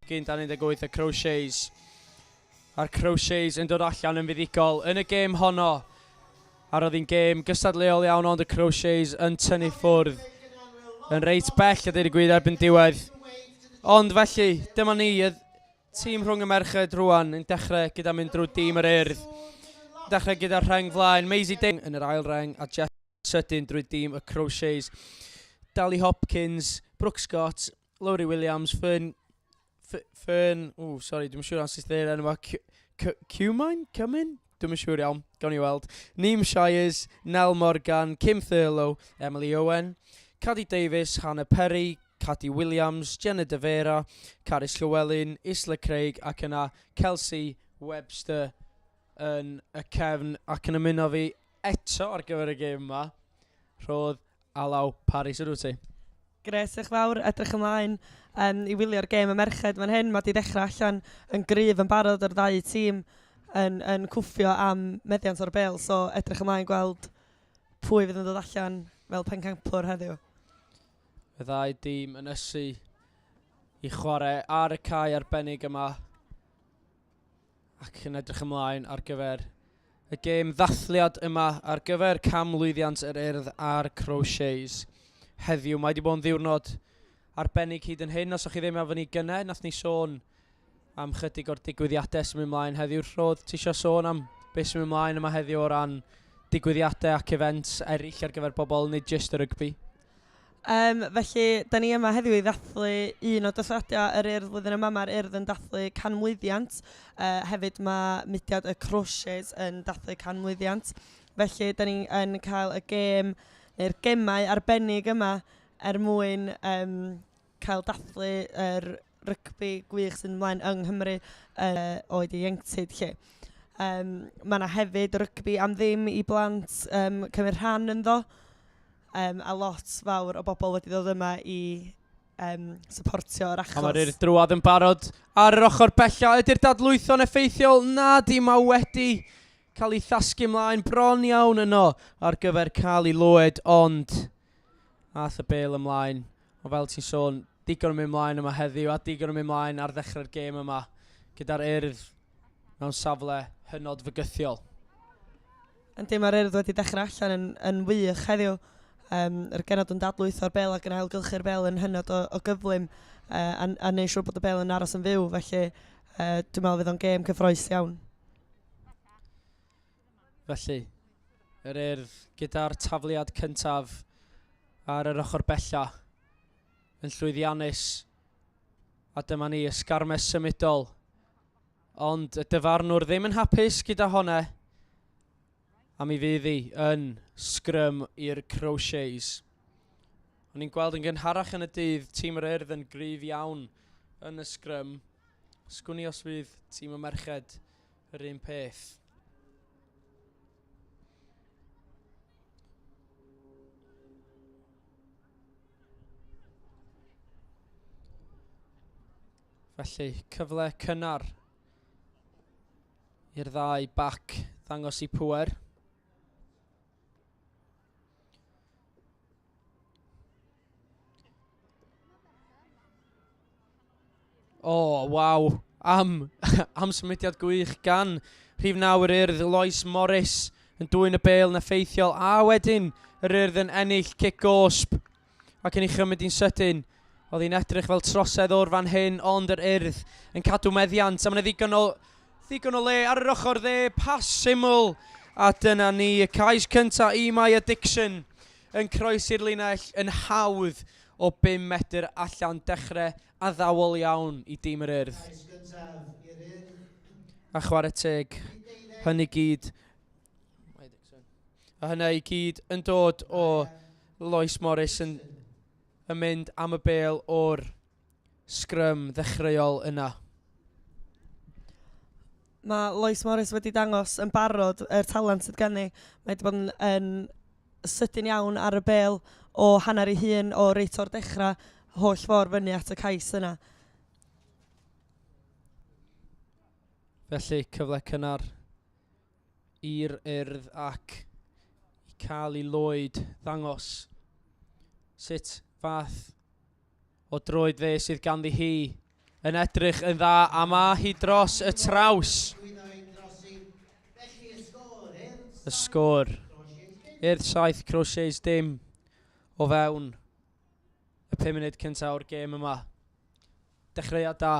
Gyn 18 y Crawshays. A'r Crawshays yn dod allan yn fuddigol yn y gêm honno. A roedd hi'n gêm gystadleol iawn ond y Crawshays yn tynnu ffwrdd. Yn reit bell a dweud y gwir erbyn diwedd. Ond felly, dyma ni, y tîm rhwng y merched rwan yn dechrau gyda mynd drwy dîm yr Urdd. Dechrau gyda'r rheng flaen, Maisie Ding yn yr ail rheng a Jess sydyn drwy dîm y Crawshays. Dali Hopkins, Brooke Scott, Laurie Williams, Fern, dwi'n siŵr os ydych chi'n enw Cumin? Dwi'n siŵr iawn, gawn ni weld. Neem Shires, Nell Morgan, Kim Thurlow, Emily Owen, Caddy Davis, Hannah Perry, Caddy Williams, Jenna De Vera, Caris Llewellyn, Isla Craig ac yna Kelsey Webster yn y cefn ac yn ymuno fi eto ar gyfer y gêm yma. Roedd Alaw Paris ydw ti. Gres eich fawr, edrych ymlaen i wylio'r gêm y merched fan hyn. Mae wedi dechrau allan yn gryf yn barod o'r ddau tîm yn cwffio am meddiant o'r bêl. So edrych ymlaen gweld pwy fydd yn dod allan fel pencampwr heddiw. Y ddau dîm yn ysu i chwarae ar y cae arbennig yma. Ac yn edrych ymlaen ar gyfer y gêm ddathliad yma ar gyfer camlwyddiant yr Urdd a'r Crawshays. Heddiw, mae wedi bod yn ddiwrnod arbennig hyd yn hyn. Os o'ch chi ddim efo ni gynnau, nath ni sôn am chydig o'r digwyddiadau sy'n mynd ymlaen heddiw. Rhodd, ti eisiau sôn am beth sy'n mynd ymlaen yma heddiw o ran digwyddiadau ac events eraill ar gyfer bobl, nid jyst y rygbi? Felly, da ni yma heddiw i ddathlu un o dosadiau yr Urdd flwyddyn yma. Mae'r Urdd yn dathlu canmlwyddiant. Hefyd mae mudiad y Crawshays yn dathlu canmlwyddiant. Felly, da ni yn cael y gêm neu'r gemau arbennig yma mwyn cael dathlu yr rygbi gwych sy'n ymlaen yng Nghymru oed i ieuenctid lle. Mae yna hefyd rygbi am ddim i blant cymryd rhan ynddo. A lot fawr o bobl wedi dod yma i supportio'r achos. A mae'r Urdd drwad yn barod ar yr ochr bella. Ydy'r dadlwytho'n effeithiol? Na di, mae wedi cael ei thasgu ymlaen bron iawn yno ar gyfer cael ei lwyd, ond ath y bêl ymlaen. O fel ti'n sôn, digon yn mynd ymlaen yma heddiw a digon yn mynd ymlaen ar ddechrau'r gêm yma gyda'r Urdd mewn safle hynod fygythiol. Yndi, mae'r Urdd wedi dechrau allan yn wych heddiw. Yr genod yn dadlwytho'r bêl ac yn ailgylchu'r bêl yn hynod o gyflym a neud siŵr bod y bêl yn aros yn fyw. Felly dwi'n meddwl fydd o'n gêm cyffroes iawn. Felly, yr Urdd gyda'r tafliad cyntaf ar yr ochr bella yn llwyddiannus. A dyma ni ysgarmes symudol. Ond y dyfarnwr ddim yn hapus gyda honna. A mi fydd hi yn sgrym i'r Crawshays. O'n i'n gweld yn gynharach yn y dydd, tîm yr Urdd yn gryf iawn yn y sgrym. Sgwn i os fydd tîm y merched yr un peth. Felly, cyfle cynnar i'r ddau bac ddangos i pŵer. O, waw, am symudiad gwych gan rhif 9 yr Urdd, Lois Morris yn dwyn y bêl yn effeithiol. A wedyn, yr Urdd yn ennill cic gosb ac yn ei chymryd i'n sydyn. Oedd hi'n edrych fel trosedd o'r fan hyn, ond yr Urdd yn cadw meddiant. A mae'n ddigon o le ar yr ochr dde, pas syml. A dyna ni, y cais cyntaf i Maya Dixon yn croesi'r linell yn hawdd o 5 metr allan, dechrau addawol iawn i dîm yr Urdd. A chwarae teg, hynny gyd. A hynny i gyd yn dod o Lois Morris yn mynd am y bêl o'r sgrym ddechreuol yna. Mae Lois Morris wedi dangos yn barod yr talent sydd gen ni. Mae wedi bod yn sydyn iawn ar y bêl o hanner ei hun o reit o'r dechrau holl ffordd fyny at y cais yna. Felly cyfle cynnar i'r Urdd ac i cael ei lwyd ddangos sut fath o droed fe sydd ganddi hi yn edrych yn dda, a ma hi dros y traws. Y sgôr. Urdd 7, Crawshays dim o fewn y 5 munud cyntaf o'r gêm yma. Dechreuad da.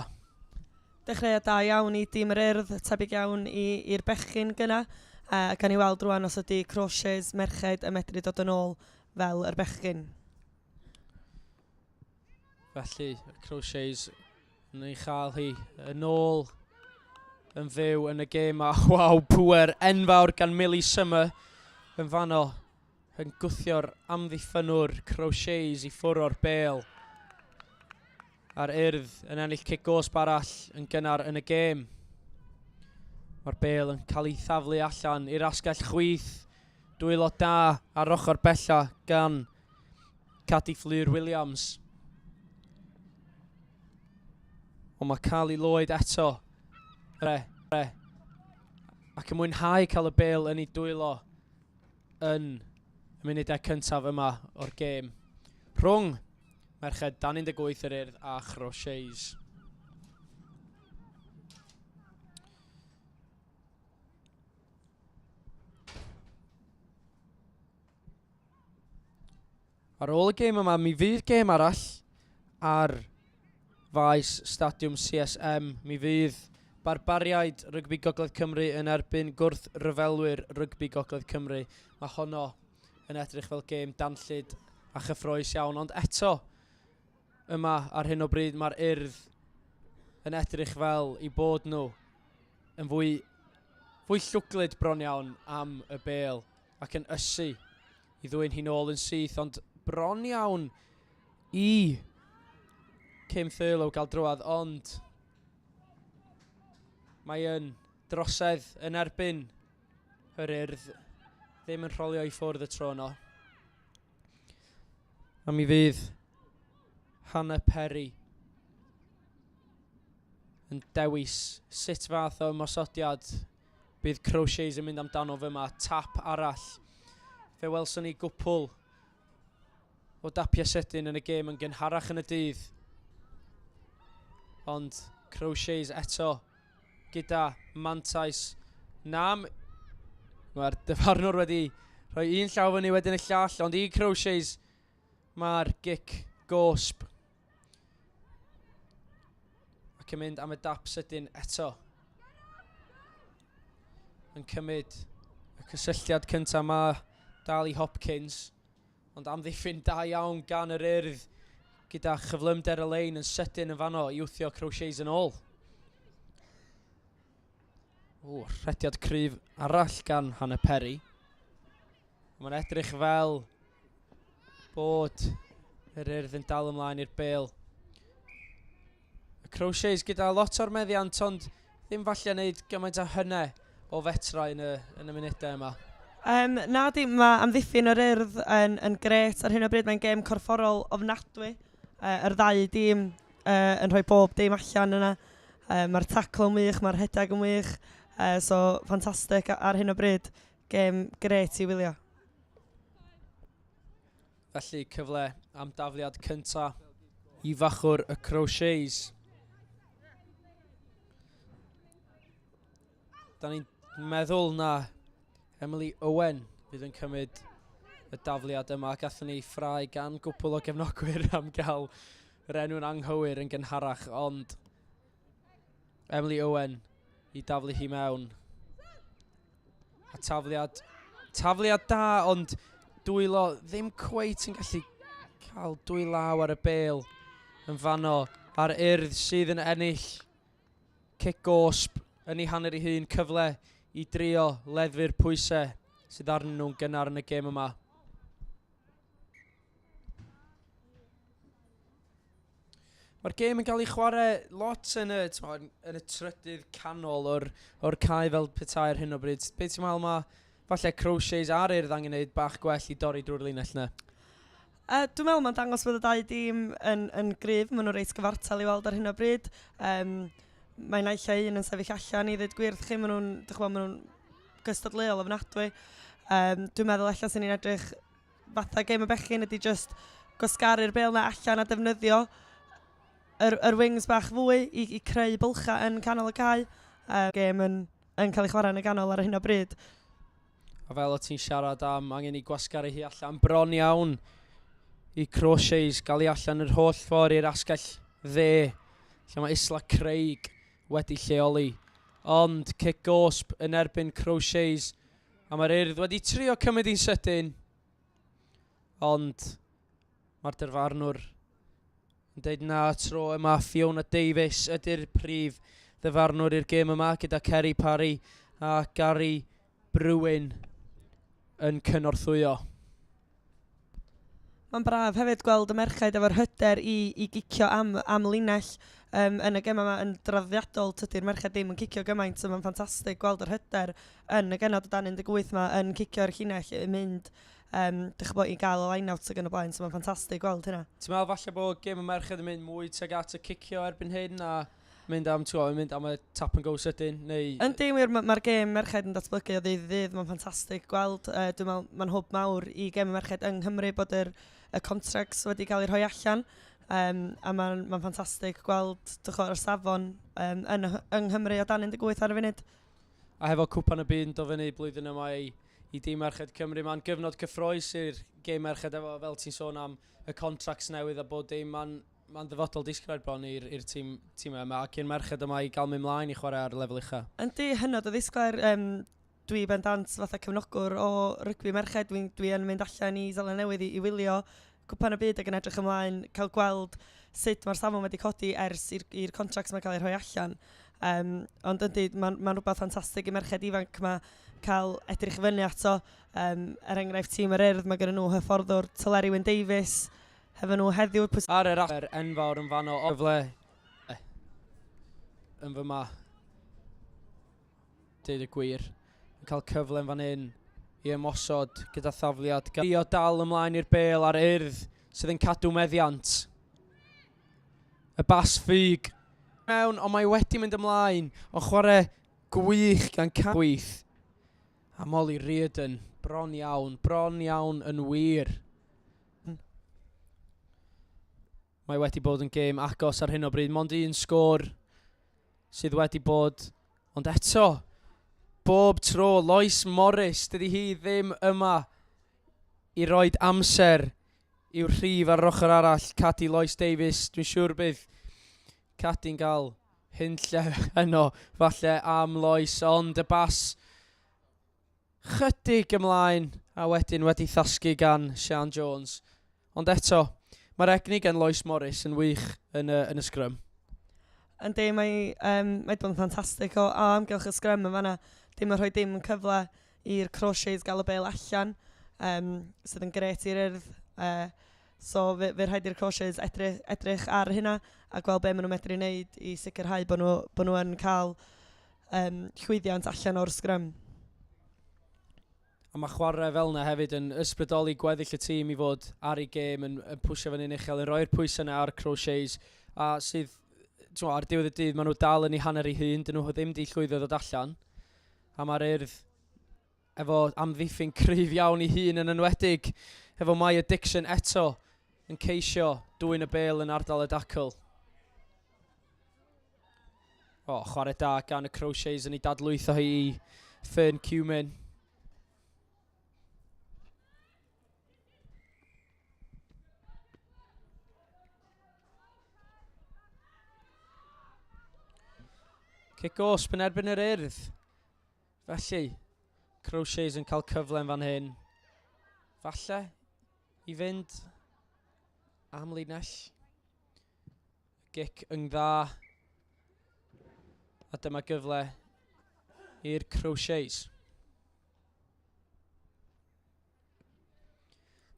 Dechreuad da iawn i dîm yr Urdd, tebyg iawn i'r bechgyn gyna. Gan i weld rwan os ydy Crawshays merched y medru dod yn ôl fel yr bechgyn. Felly, Crawshays yn ei chael hi yn ôl yn fyw yn y gêm a waw, pŵer enfawr gan Millie Summer yn fanno yn gwthio'r amddiffynwr Crawshays i ffwrdd o'r bêl. A'r Urdd yn ennill cic gosb arall yn gynnar yn y gêm. Mae'r bêl yn cael ei thaflu allan i'r asgell chwith. Dwylo da ar ochr bella gan Dathlu Williams. Ond mae cael ei lwyd eto. Ac yn mwynhau cael y bêl yn ei dwylo yn y munudau cyntaf yma o'r gêm. Rhwng merched 18 yr Urdd a Crawshays. Ar ôl y gêm yma, mi fydd gêm arall ar faes Stadiwm CSM. Mi fydd barbariaid Rygbi Gogledd Cymru yn erbyn gwrth ryfelwyr Rygbi Gogledd Cymru. Mae honno yn edrych fel gêm danllyd a chyffroes iawn, ond eto yma ar hyn o bryd mae'r Urdd yn edrych fel i bod nhw yn fwy llwglyd bron iawn am y bêl ac yn ysu i ddwyn hi nôl yn syth, ond bron iawn i Kim Thurlow gael drwad, ond mae yn drosedd yn erbyn yr Urdd, ddim yn rholio i ffwrdd y tro yno. A mi fydd Hannah Perry yn dewis sut fath o ymosodiad bydd Crawshays yn mynd amdano fyma. Tap arall. Fe welson ni gwpl o dapiau sydyn yn y gêm yn gynharach yn y dydd. Ond Crawshays eto gyda mantais. Mae'r dyfarnwr wedi rhoi un llaw fyny wedyn y llall, ond i Crawshays mae'r gic gosb. Ac yn mynd am y dap sydyn eto. Yn cymryd y cysylltiad cyntaf yma dal i Hopkins, ond amddiffyn da iawn gan yr Urdd gyda chyflymder y lein yn sydyn yn fanno i wthio Crawshays yn ôl. Rhediad cryf arall gan Hannah Perry. Mae'n edrych fel bod yr Urdd yn dal ymlaen i'r bêl. Y Crawshays gyda lot o'r meddiant, ond ddim falle wneud gymaint â hynny o fetra yn y munudau yma. Na di, mae amddiffyn yr Urdd yn gret ar hyn o bryd. Mae'n gêm corfforol ofnadwy. Yr ddau dîm yn rhoi bob dim allan yna. Mae'r tacl yn wych, mae'r rhedeg yn wych. So, ffantastig ar hyn o bryd. Gêm gret i wylio. Felly cyfle am dafliad cynta i fachwr y Crawshays. Da ni'n meddwl na Emily Owen fydd yn cymryd y dafliad yma. Gathon ni ffrau gan gwpl o gefnogwyr am gael yr enw'n anghywir yn gynharach, ond Emily Owen i daflu hi mewn. A tafliad da, ond dwylo ddim cweit yn gallu cael dwy law ar y bêl yn fanno. A'r Urdd sydd yn ennill cic gosb yn ei hanner ei hun, cyfle i drio leddfu'r pwysau sydd arnyn nhw'n gynnar yn y gêm yma. Mae'r gêm yn cael ei chwarae lot yn y trydydd canol o'r cae fel petai ar hyn o bryd. Be ti'n meddwl mae falle Crawshays a'r Urdd angen gwneud bach gwell i dorri drwy'r linell yna? Dwi'n meddwl mae'n dangos bod y dau dîm yn gryf. Maen nhw'n reit gyfartal i weld ar hyn o bryd. Mae'n naill ai un yn sefyll allan i ddweud gwir chi. Maen nhw'n gystadleuol ofnadwy. Dwi'n meddwl allan sy'n ni'n edrych fatha gêm y bechgyn ydy just gwasgaru'r bêl na allan a defnyddio. wings bach fwy i creu bylcha yn canol y cae. Gêm yn cael ei chwarae yn y ganol ar hyn o bryd. A fel o ti'n siarad am, angen i gwasgaru hi allan bron iawn i Crawshays gael ei allan yr holl ffordd i'r asgell dde, lle mae Isla Craig wedi lleoli. Ond cic gosb yn erbyn Crawshays, a mae'r Urdd wedi trio cymryd i'n sydyn. Ond mae'r dyfarnwr yn deud na tro yma. Fiona Davies ydy'r prif ddyfarnwr i'r gêm yma gyda Ceri Parry a Gary Brewin yn cynorthwyo. Mae'n braf hefyd gweld y merchaid efo'r hyder i gicio am linell yn y gem yma yn draddiadol. Tydi'r merchaid ddim yn gicio gymaint, so mae'n ffantastig gweld yr hyder yn y genod o dan 18 yma yn gicio'r llinell yn mynd i gael y line-out ag yn y blaen, so mae'n ffantastig gweld hynna. Ti'n meddwl falle bod gêm y merched yn mynd mwy tuag at y cicio erbyn hyn a mynd am y tap and go sydyn? Yndi wir, mae'r gêm merched yn datblygu o ddydd, mae'n ffantastig gweld. Dwi'n meddwl mae'n hwb mawr i gêm y merched yng Nghymru bod y contracts wedi cael eu rhoi allan. A mae'n ffantastig gweld yr safon yng Nghymru o dan 18 ar y funud. A hefo cwpan y byd yn dod fyny blwyddyn yma i dîm merched Cymru, mae'n gyfnod cyffroes i'r gêm merched efo, fel ti'n sôn am, y contracts newydd a bod dim, mae'n ddyfodol disgwyl bron i'r tîm yma ac i'r merched yma i gael mynd mlaen i chwarae ar lefel ucha. Yndi, hynod o ddisgwyl. Dwi bendant fatha cefnogwr o rygbi merched, dwi yn mynd allan i Seland Newydd i wylio cwpan y byd ac yn edrych ymlaen, cael gweld sut mae'r safon wedi codi ers i'r contracts mae'n cael ei rhoi allan. Ond yndi, mae'n rhywbeth ffantastig i merched ifanc yma cael edrych fyny ato. Enghraifft tîm yr Urdd, mae gen nhw hyfforddwr Tyleri Wyn Davies, hefo nhw heddiw. Ar yr afer enfawr yn fan o gyfle yn fy ma, deud y gwir, yn cael cyfle yn fan hyn i ymosod gyda thafliad. Gael o dal ymlaen i'r bêl ar Urdd sydd yn cadw meddiant. Y bas ffug mewn, ond mae wedi mynd ymlaen o chwarae gwych gan gwych. A Molly Reardon, bron iawn yn wir. Mae wedi bod yn gêm agos ar hyn o bryd, mond un sgôr sydd wedi bod, ond eto, bob tro, Lois Morris, dydy hi ddim yma i roed amser i'w rhif ar ochr arall. Cadi Lois Davies, dwi'n siŵr bydd Cadi'n gael hynlle yno, falle am Lois, ond y bas chydig ymlaen a wedyn wedi thasgu gan Sian Jones. Ond eto, mae'r egni gan Lois Morris yn wych yn y sgrym. Yndi, mae bod yn ffantastig o amgylch y sgrym yn fanna. Dim yn rhoi dim yn cyfle i'r Crawshays gael y bêl allan, sydd yn gret i'r Urdd. So fe rhaid i'r Crawshays edrych ar hynna a gweld be maen nhw'n medru wneud i sicrhau bod nhw yn cael llwyddiant allan o'r sgrym. A mae chwarae fel yna hefyd yn ysbrydoli gweddill y tîm i fod ar ei gêm yn pwysio fan hyn uchel, yn rhoi'r pwysau yna ar Crawshays, a sydd, ar diwedd y dydd, maen nhw dal yn ei hanner ei hun, dyn nhw ddim di llwyddo ddod allan. A mae'r Urdd efo amddiffyn cryf iawn ei hun yn enwedig, efo Maya Dixon eto yn ceisio dwyn y bêl yn ardal y dacl. Chwarae da gan y Crawshays yn ei dadlwytho hi i Fern Cumin. Cic gosb yn erbyn yr Urdd. Felly, Crawshays yn cael cyfle yn fan hyn. Falle i fynd am linell. Gic yn dda. A dyma gyfle i'r Crawshays.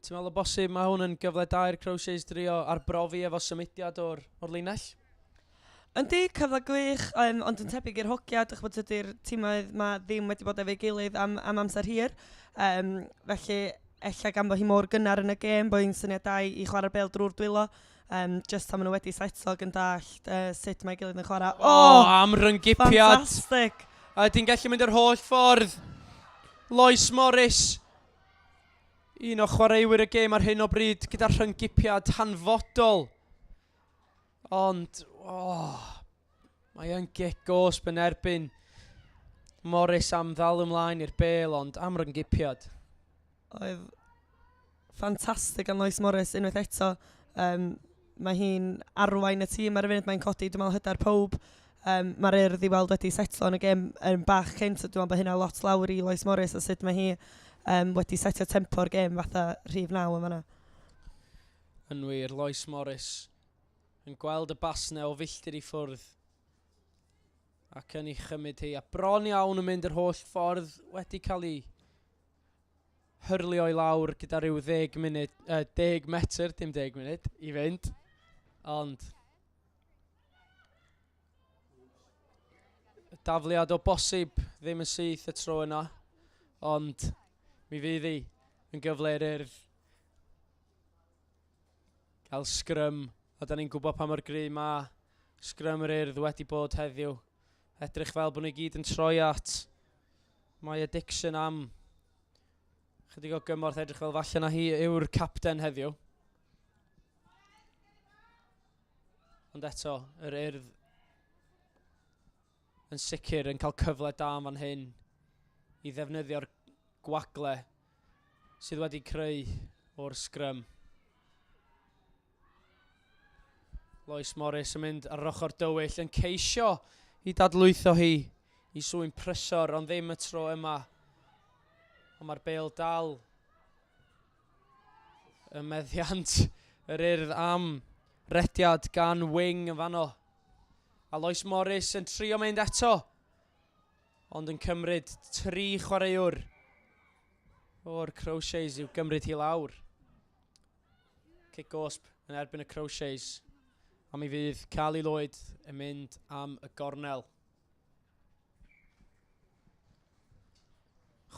Ti'n meddwl o bosib mae hwn yn gyfle da i'r Crawshays drio arbrofi efo symudiad o'r linell? Yndi, cyfle gwych, ond yn tebyg i'r hogiad, eich bod ydy'r tîmoedd mae ddim wedi bod efo'i gilydd am amser hir. Felly, ella gan bod hi mor gynnar yn y gêm, bod hi'n syniad da i chwarae'r bêl drwy'r dwylo. Just am nhw wedi seto yn dallt sut mae'i gilydd yn chwarae. Am ryngipiad! Fantastic! A ydy'n gallu mynd yr holl ffordd. Lois Morris. Un o chwaraewyr y gêm ar hyn o bryd gyda ryngipiad hanfodol. Ond, mae yn gigosb yn erbyn Morris am ddal ymlaen i'r bêl, ond am ryngipiad. Oedd ffantastig am Lois Morris unwaith eto. Mae hi'n arwain y tîm ar y funud, mae'n codi, dwi'n meddwl, hyder pob. Mae'r Urdd i weld wedi setlo yn y gêm yn bach cynt, dwi'n meddwl bod hynna lot lawr i Lois Morris a sut mae hi wedi setio tempo'r gêm fatha rhif 9 yn fanna. Yn wir, Lois Morris yn gweld y basnau o filltir i ffwrdd ac yn ei chymryd hi a bron iawn yn mynd yr holl ffordd, wedi cael ei hyrlio i lawr gyda rhyw 10 metr, dim 10 munud i fynd, ond dafliad o bosib ddim yn syth y tro yna, ond mi fydd hi yn gyfle i'r Urdd gael sgrym, a da ni'n gwybod pa mor gry mae sgrym yr Urdd wedi bod heddiw. Edrych fel bod nhw gyd yn troi at Maya Dixon am chydig o gymorth, edrych fel falle na hi yw'r capten heddiw. Ond eto, yr Urdd yn sicr yn cael cyfle da am fan hyn i ddefnyddio'r gwagle sydd wedi creu o'r sgrym. Lois Morris yn mynd ar yr ochr dywyll yn ceisio i dadlwytho hi i swyn prysor, ond ddim y tro yma. Ond mae'r bêl dal y meddiant yr Urdd am rediad gan wing yn fanno. A Lois Morris yn trio mynd eto, ond yn cymryd 3 chwaraewr o'r Crawshays i'w gymryd hi lawr. Kick gosb yn erbyn y Crawshays. A mi fydd Cali Lloyd yn mynd am y gornel.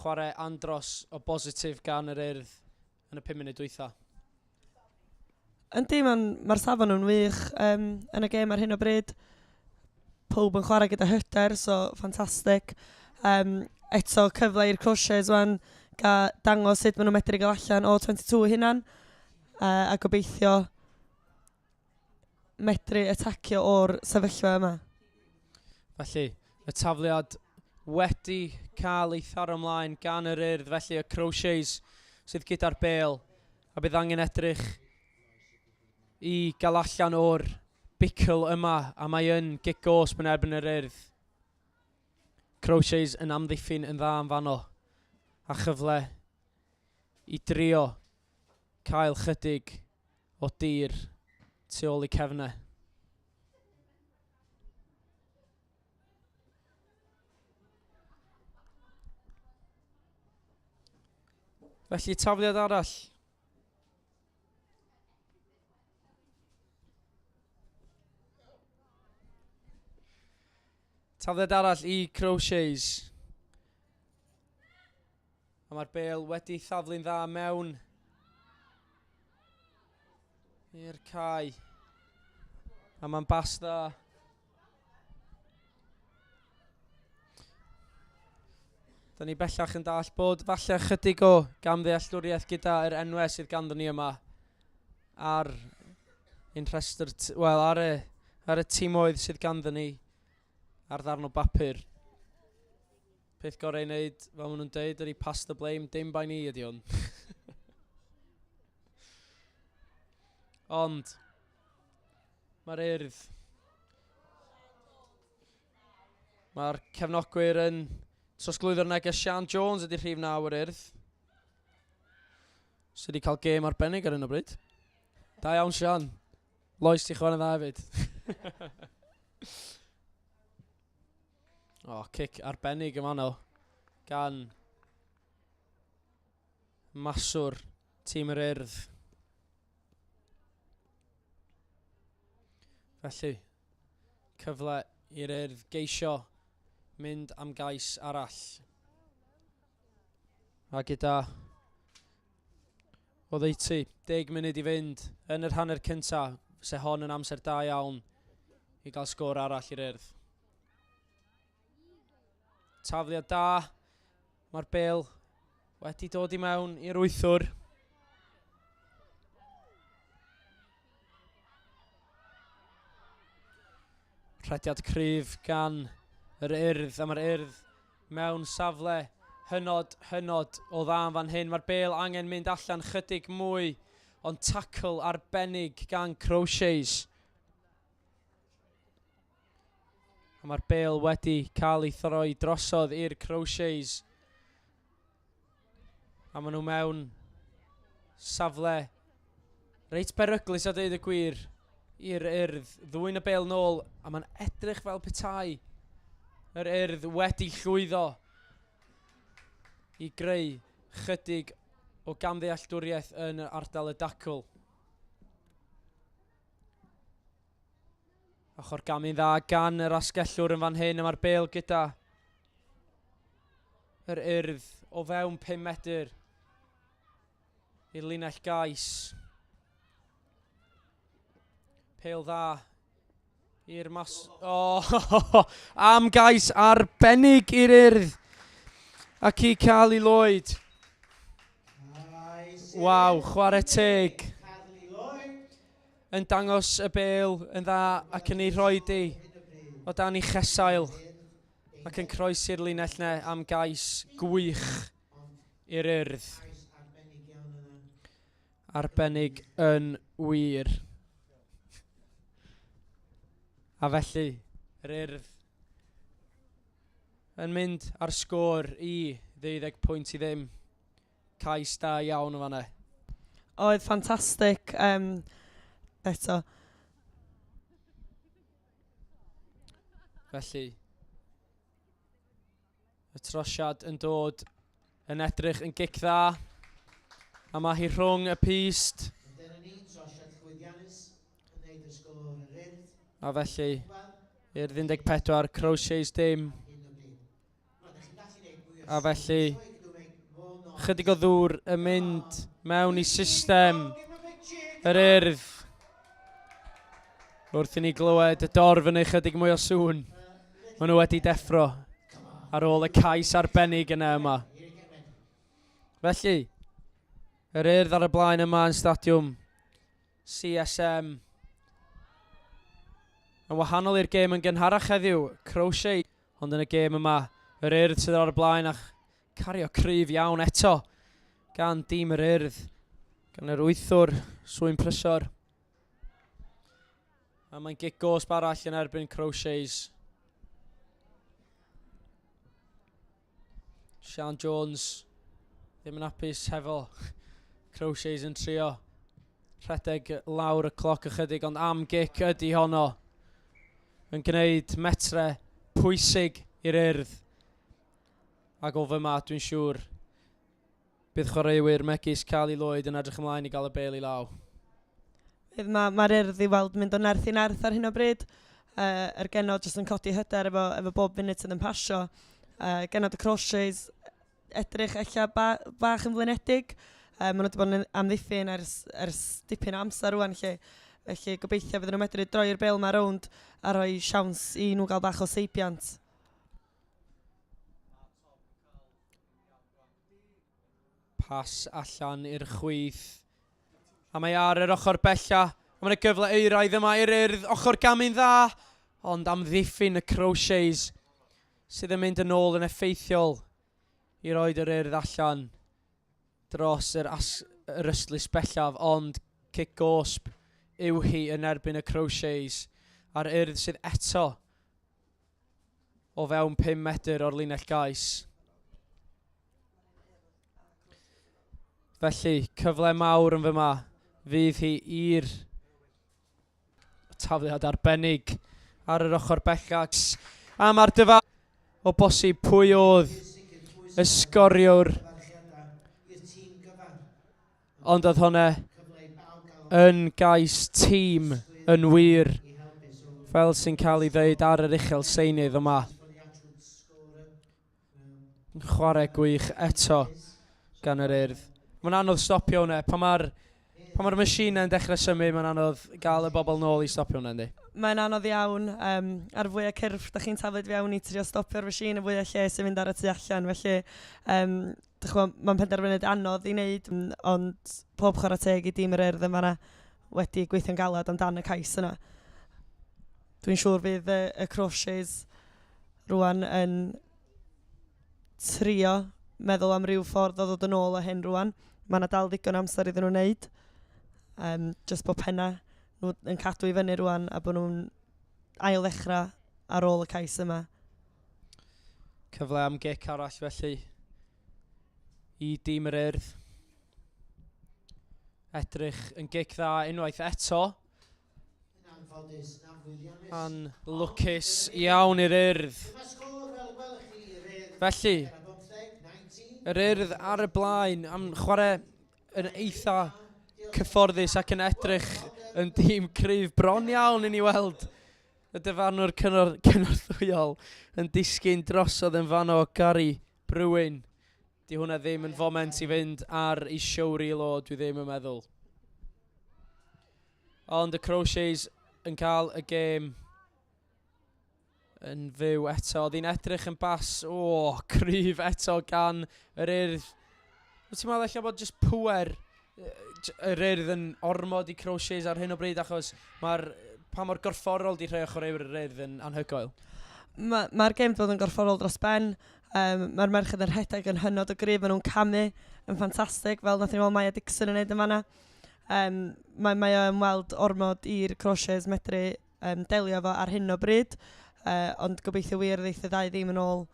Chwarae andros o bositif gan yr Urdd yn y 5 munud dwytha. Yndi, mae'r safon yn wych yn y gêm ar hyn o bryd. Pob yn chwarae gyda hyder, so ffantastig. Eto cyfle i'r Crawshays wan dangos sut maen nhw'n medru gael allan o 22 hunan. A gobeithio medru atacio o'r sefyllfa yma. Felly, y tafliad wedi cael ei tharo ymlaen gan yr Urdd, felly y Crawshays sydd gyda'r bêl, a bydd angen edrych i gael allan o'r bicl yma, a mae yn gigosb yn erbyn yr Urdd. Crawshays yn amddiffyn yn dda yn fanno, a chyfle i drio cael chydig o dir tu ôl i cefnau. Felly tafliad arall. Tafliad arall i Crawshays. A mae'r bêl wedi thaflu'n dda mewn i'r cae. A mae'n bas dda. Da ni bellach yn dall bod falle chydig o gamddealltwriaeth gyda yr enwau sydd ganddo ni yma ar un rhestr, ar y tîmoedd sydd ganddo ni ar ddarn o bapur. Peth gorau i wneud, fel maen nhw'n dweud, ydy pass the blame, dim by ni ydy hwn. Ond mae'r Urdd, mae'r cefnogwyr yn trosglwyddo'r neges. Sian Jones ydy rhif 9 yr Urdd, sydd wedi cael gêm arbennig ar hyn o bryd. Da iawn, Sian. Lois, ti chwan yn dda hefyd. Cic arbennig yn fanno gan maswr tîm yr Urdd. Felly, cyfle i'r Urdd geisio mynd am gais arall. A gyda oddeutu 10 munud i fynd yn yr hanner cyntaf, se hon yn amser da iawn i gael sgôr arall i'r Urdd. Tafliad da, mae'r bêl wedi dod i mewn i'r wythwr. Rhediad cryf gan yr Urdd, a mae'r Urdd mewn safle hynod o dda yn fan hyn. Mae'r bêl angen mynd allan chydig mwy, ond tacl arbennig gan Crawshays. A mae'r bêl wedi cael ei throi drosodd i'r Crawshays. A maen nhw mewn safle reit beryglus a dweud y gwir i'r Urdd. Ddwyn y bêl nôl, a mae'n edrych fel petai yr Urdd wedi llwyddo i greu chydig o gamddealltwriaeth yn ardal y Dacl. Ochr gamu'n dda gan yr asgellwr yn fan hyn, a mae'r bêl gyda yr Urdd o fewn 5 metr i'r linell gais. Pêl dda i'r mas... am gais arbennig i'r Urdd ac i cael ei lwyd. Waw, chwarae teg. Yn dangos y bêl yn dda ac yn ei rhoi di o dan ei chesail ac yn croesi'r linell ne am gais gwych i'r Urdd. Arbennig yn wir. A felly, yr Urdd yn mynd ar sgôr i 12 pwynt i ddim. Cais da iawn o fan'na. Oedd ffantastig. Eto. Felly, y trosiad yn dod yn edrych yn gic dda, a mae hi rhwng y pist. A felly, i'r 14, Crawshays dim. A felly, chydig o ddŵr yn mynd mewn i system yr Urdd. Wrth i ni glywed y dorf yn ei chydig mwy o sŵn. Maen nhw wedi deffro ar ôl y cais arbennig yna yma. Felly, yr Urdd ar y blaen yma yn stadiwm CSM. Yn wahanol i'r gêm yn gynharach heddiw, Crawshays. Ond yn y gêm yma, yr Urdd sydd ar y blaen a cario cryf iawn eto gan dîm yr Urdd. Gan yr wythwr, Swyn Prysor. A mae'n gic gosb arall yn erbyn Crawshays. Sian Jones ddim yn hapus hefo Crawshays yn trio rhedeg lawr y cloc ychydig, ond am gic ydy honno. Yn gwneud metre pwysig i'r Urdd. Ac o fyma, dwi'n siŵr, bydd chwaraewyr megis cael ei lwyd yn edrych ymlaen i gael y bêl i law. Mae'r Urdd i weld mynd o nerth i nerth ar hyn o bryd. Yr genod jyst yn codi hyder efo bob munud sydd yn pasio. Genod y Crawshays edrych eich bach yn flynedig. Maen nhw wedi bod yn amddiffyn ers dipyn o amser rwan lle. Felly gobeithio fydd nhw'n medru droi'r bêl yma rownd a rhoi siawns i nhw gael bach o seibiant. Pas allan i'r chwith. A mae ar yr ochr bella. A mae'n gyfle euraidd yma i'r Urdd. Ochr gamu'n dda. Ond amddiffyn y Crawshays sydd yn mynd yn ôl yn effeithiol i roed yr Urdd allan dros yr ystlys bellaf. Ond cic gosb yw hi yn erbyn y Crawshays. A'r Urdd sydd eto o fewn 5 metr o'r linell gais. Felly, cyfle mawr yn fyma. Fydd hi i'r tafliad arbennig ar yr ochr bellach. A mae'r dyfa o bosib pwy oedd y sgoriwr. Ond oedd hwnna yn gais tîm yn wir. Fel sy'n cael ei ddeud ar yr uchel seinydd yma. Chwarae gwych eto gan yr Urdd. Mae'n anodd stopio hwnna. Pan mae'r machine yn dechrau symud, mae'n anodd gael y bobl nôl i stopio hwnna, yndi? Mae'n anodd iawn. Ar fwyaf cyrff, da chi'n tafod fewn i trio stopio'r machine, y fwyaf lle sy'n mynd ar y tu allan. Felly, mae'n penderfynud anodd i wneud, ond pob chwarae teg i dîm yr Urdd yma wedi gweithio'n galad amdan y cais yna. Dwi'n siŵr fydd y Crawshays rwan yn trio meddwl am ryw ffordd o ddod yn ôl o hyn rwan. Mae yna dal ddigon amser iddyn nhw'n wneud. Just bod penna nhw yn cadw i fyny rwan a bod nhw'n ail ddechrau ar ôl y cais yma. Cyfle am gic arall felly i dîm yr Urdd. Edrych yn gic dda unwaith eto. A'n lwcus iawn i'r Urdd. Felly, yr Urdd ar y blaen am chwarae yn eitha cyfforddus ac yn edrych yn dîm cryf bron iawn i ni weld y dyfarnwr cynorthwyol yn disgyn drosodd yn fan o Gary Brewin. Di hwnna ddim yn foment i fynd ar ei show reel o, dwi ddim yn meddwl. Ond y Crawshays yn cael y gêm yn fyw eto. Oedd hi'n edrych yn bas, cryf eto gan yr Urdd. Wyt ti'n meddwl eich bod jyst pwer yr Urdd yn ormod i Crawshays ar hyn o bryd achos pa mor gorfforol di rhai ochr ewr yr Urdd yn anhygoel? Mae'r gêm dod yn gorfforol dros ben. Mae'r merched yn rhedeg yn hynod o gryf, maen nhw'n camu yn ffantastig fel nath ni weld Maya Dixon yn neud yn fanna. Mae o'n weld ormod i'r Crawshays medru delio fo ar hyn o bryd, ond gobeithio wir ddeith y ddau ddim yn ôl.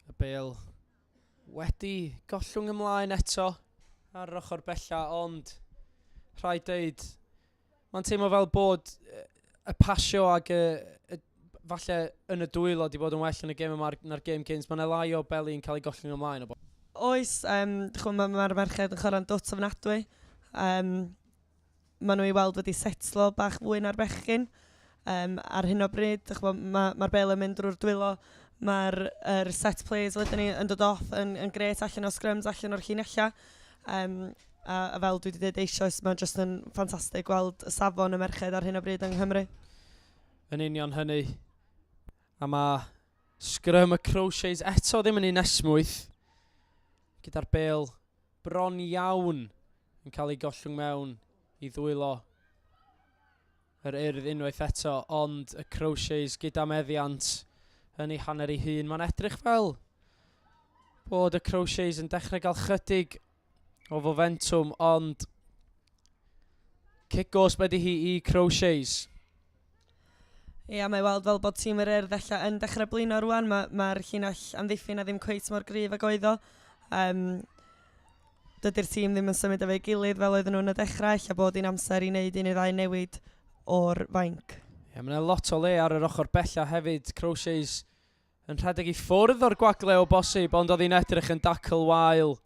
Y bêl wedi gollwng ymlaen eto ar yr ochr bella, ond rhaid dweud, mae'n teimlo fel bod y pasio ag falle yn y dwylo di bod yn well yn y gêm yma na'r gêm cynt. Mae'n lai o beli yn cael ei gollwng ymlaen. Oes, mae'r merched yn chwarae'n dwt ofnadwy. Maen nhw i weld wedi setlo bach fwy na'r bechgyn. Ar hyn o bryd, mae'r bel yn mynd drwy'r dwylo. Mae'r set plays wedyn ni yn dod off yn gret allan o scrums, allan o'r llinella. A fel dwi wedi dweud eisoes, mae'n just yn ffantastig gweld y safon y merched ar hyn o bryd yng Nghymru. Yn union hynny. A mae scrum y Crawshays eto ddim yn un esmwyth. Gyda'r bêl bron iawn yn cael ei gollwng mewn i ddwylo yr Urdd unwaith eto, ond y Crawshays gyda meddiant yn ei hanner ei hun. Mae'n edrych fel bod y Crawshays yn dechrau gael chydig o fomentum, ond cigos bedi hi i Crawshays. Ia, mae weld fel bod tîm yr Urdd yn dechrau blino rwan. Mae'r llinell amddiffyn a ddim cweit mor gryf ag oedd o. Dydy'r tîm ddim yn symud efo'i gilydd fel oedden nhw'n y dechrau, ella bod hi'n amser i wneud un i ddau newid o'r fainc. Ia, mae yna lot o le ar yr ochr bella hefyd. Crawshays yn rhedeg i ffwrdd o'r gwagle o bosib, ond oedd hi'n edrych yn dacl wael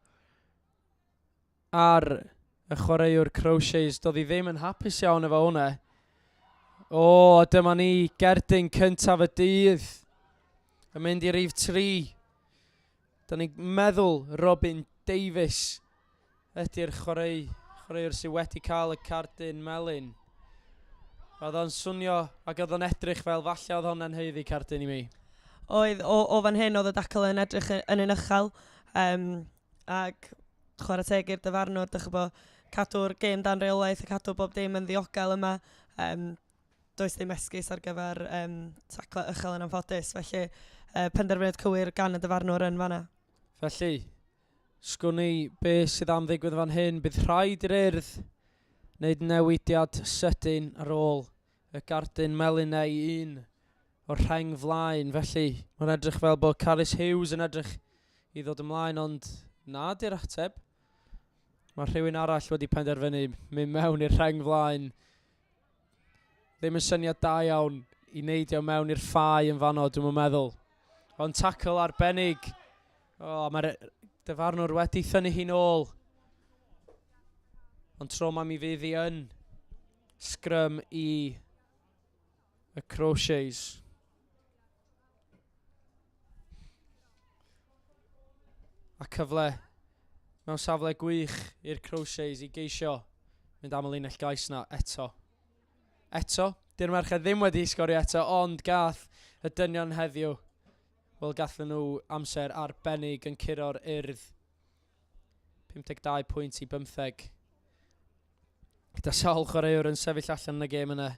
ar y chwaraewr Crawshays. Doedd hi ddim yn hapus iawn efo hwnna. Dyma ni, gerdyn cyntaf y dydd. Yn mynd i rif 3. Da ni'n meddwl Robin Davies ydy'r chwaraewr sydd wedi cael y cardyn melyn. Oedd o'n swnio ac oedd o'n edrych fel falle oedd hwnna'n heiddi cardyn i mi. Oedd, o fan hyn oedd y dacl yn edrych yn un uchel. Ac chwarae teg i'r dyfarnwr, cadw'r gêm dan reolaeth a cadw bob dim yn ddiogel yma. Does ddim esgus ar gyfer taclo uchel yn anffodus, felly penderfyniad cywir gan y dyfarnwr yn fanna. Felly, sgwni be sydd am ddigwydd fan hyn, bydd rhaid i'r Urdd wneud newidiad sydyn ar ôl y gardyn melyn neu un o'r rheng flaen. Felly, mae'n edrych fel bod Carys Hughes yn edrych i ddod ymlaen, ond na di'r ateb. Mae rhywun arall wedi penderfynu mynd mewn i'r rheng flaen. Ddim yn syniad da iawn i neidio mewn i'r ffai yn fanno, dwi'n meddwl. Ond tacl arbennig. Mae'r dyfarnwr wedi thynnu hi'n ôl. Ond tro ma mi fydd hi yn scrum i y Crawshays. A cyfle mewn safle gwych i'r Crawshays i geisio mynd am y linell gais na eto. Di'r merched ddim wedi sgorio eto, ond gath y dynion heddiw. Wel, gathen nhw amser arbennig yn curo'r Urdd. 52 pwynt i 15. Gyda sawl chwaraewr yn sefyll allan yn y gêm yna.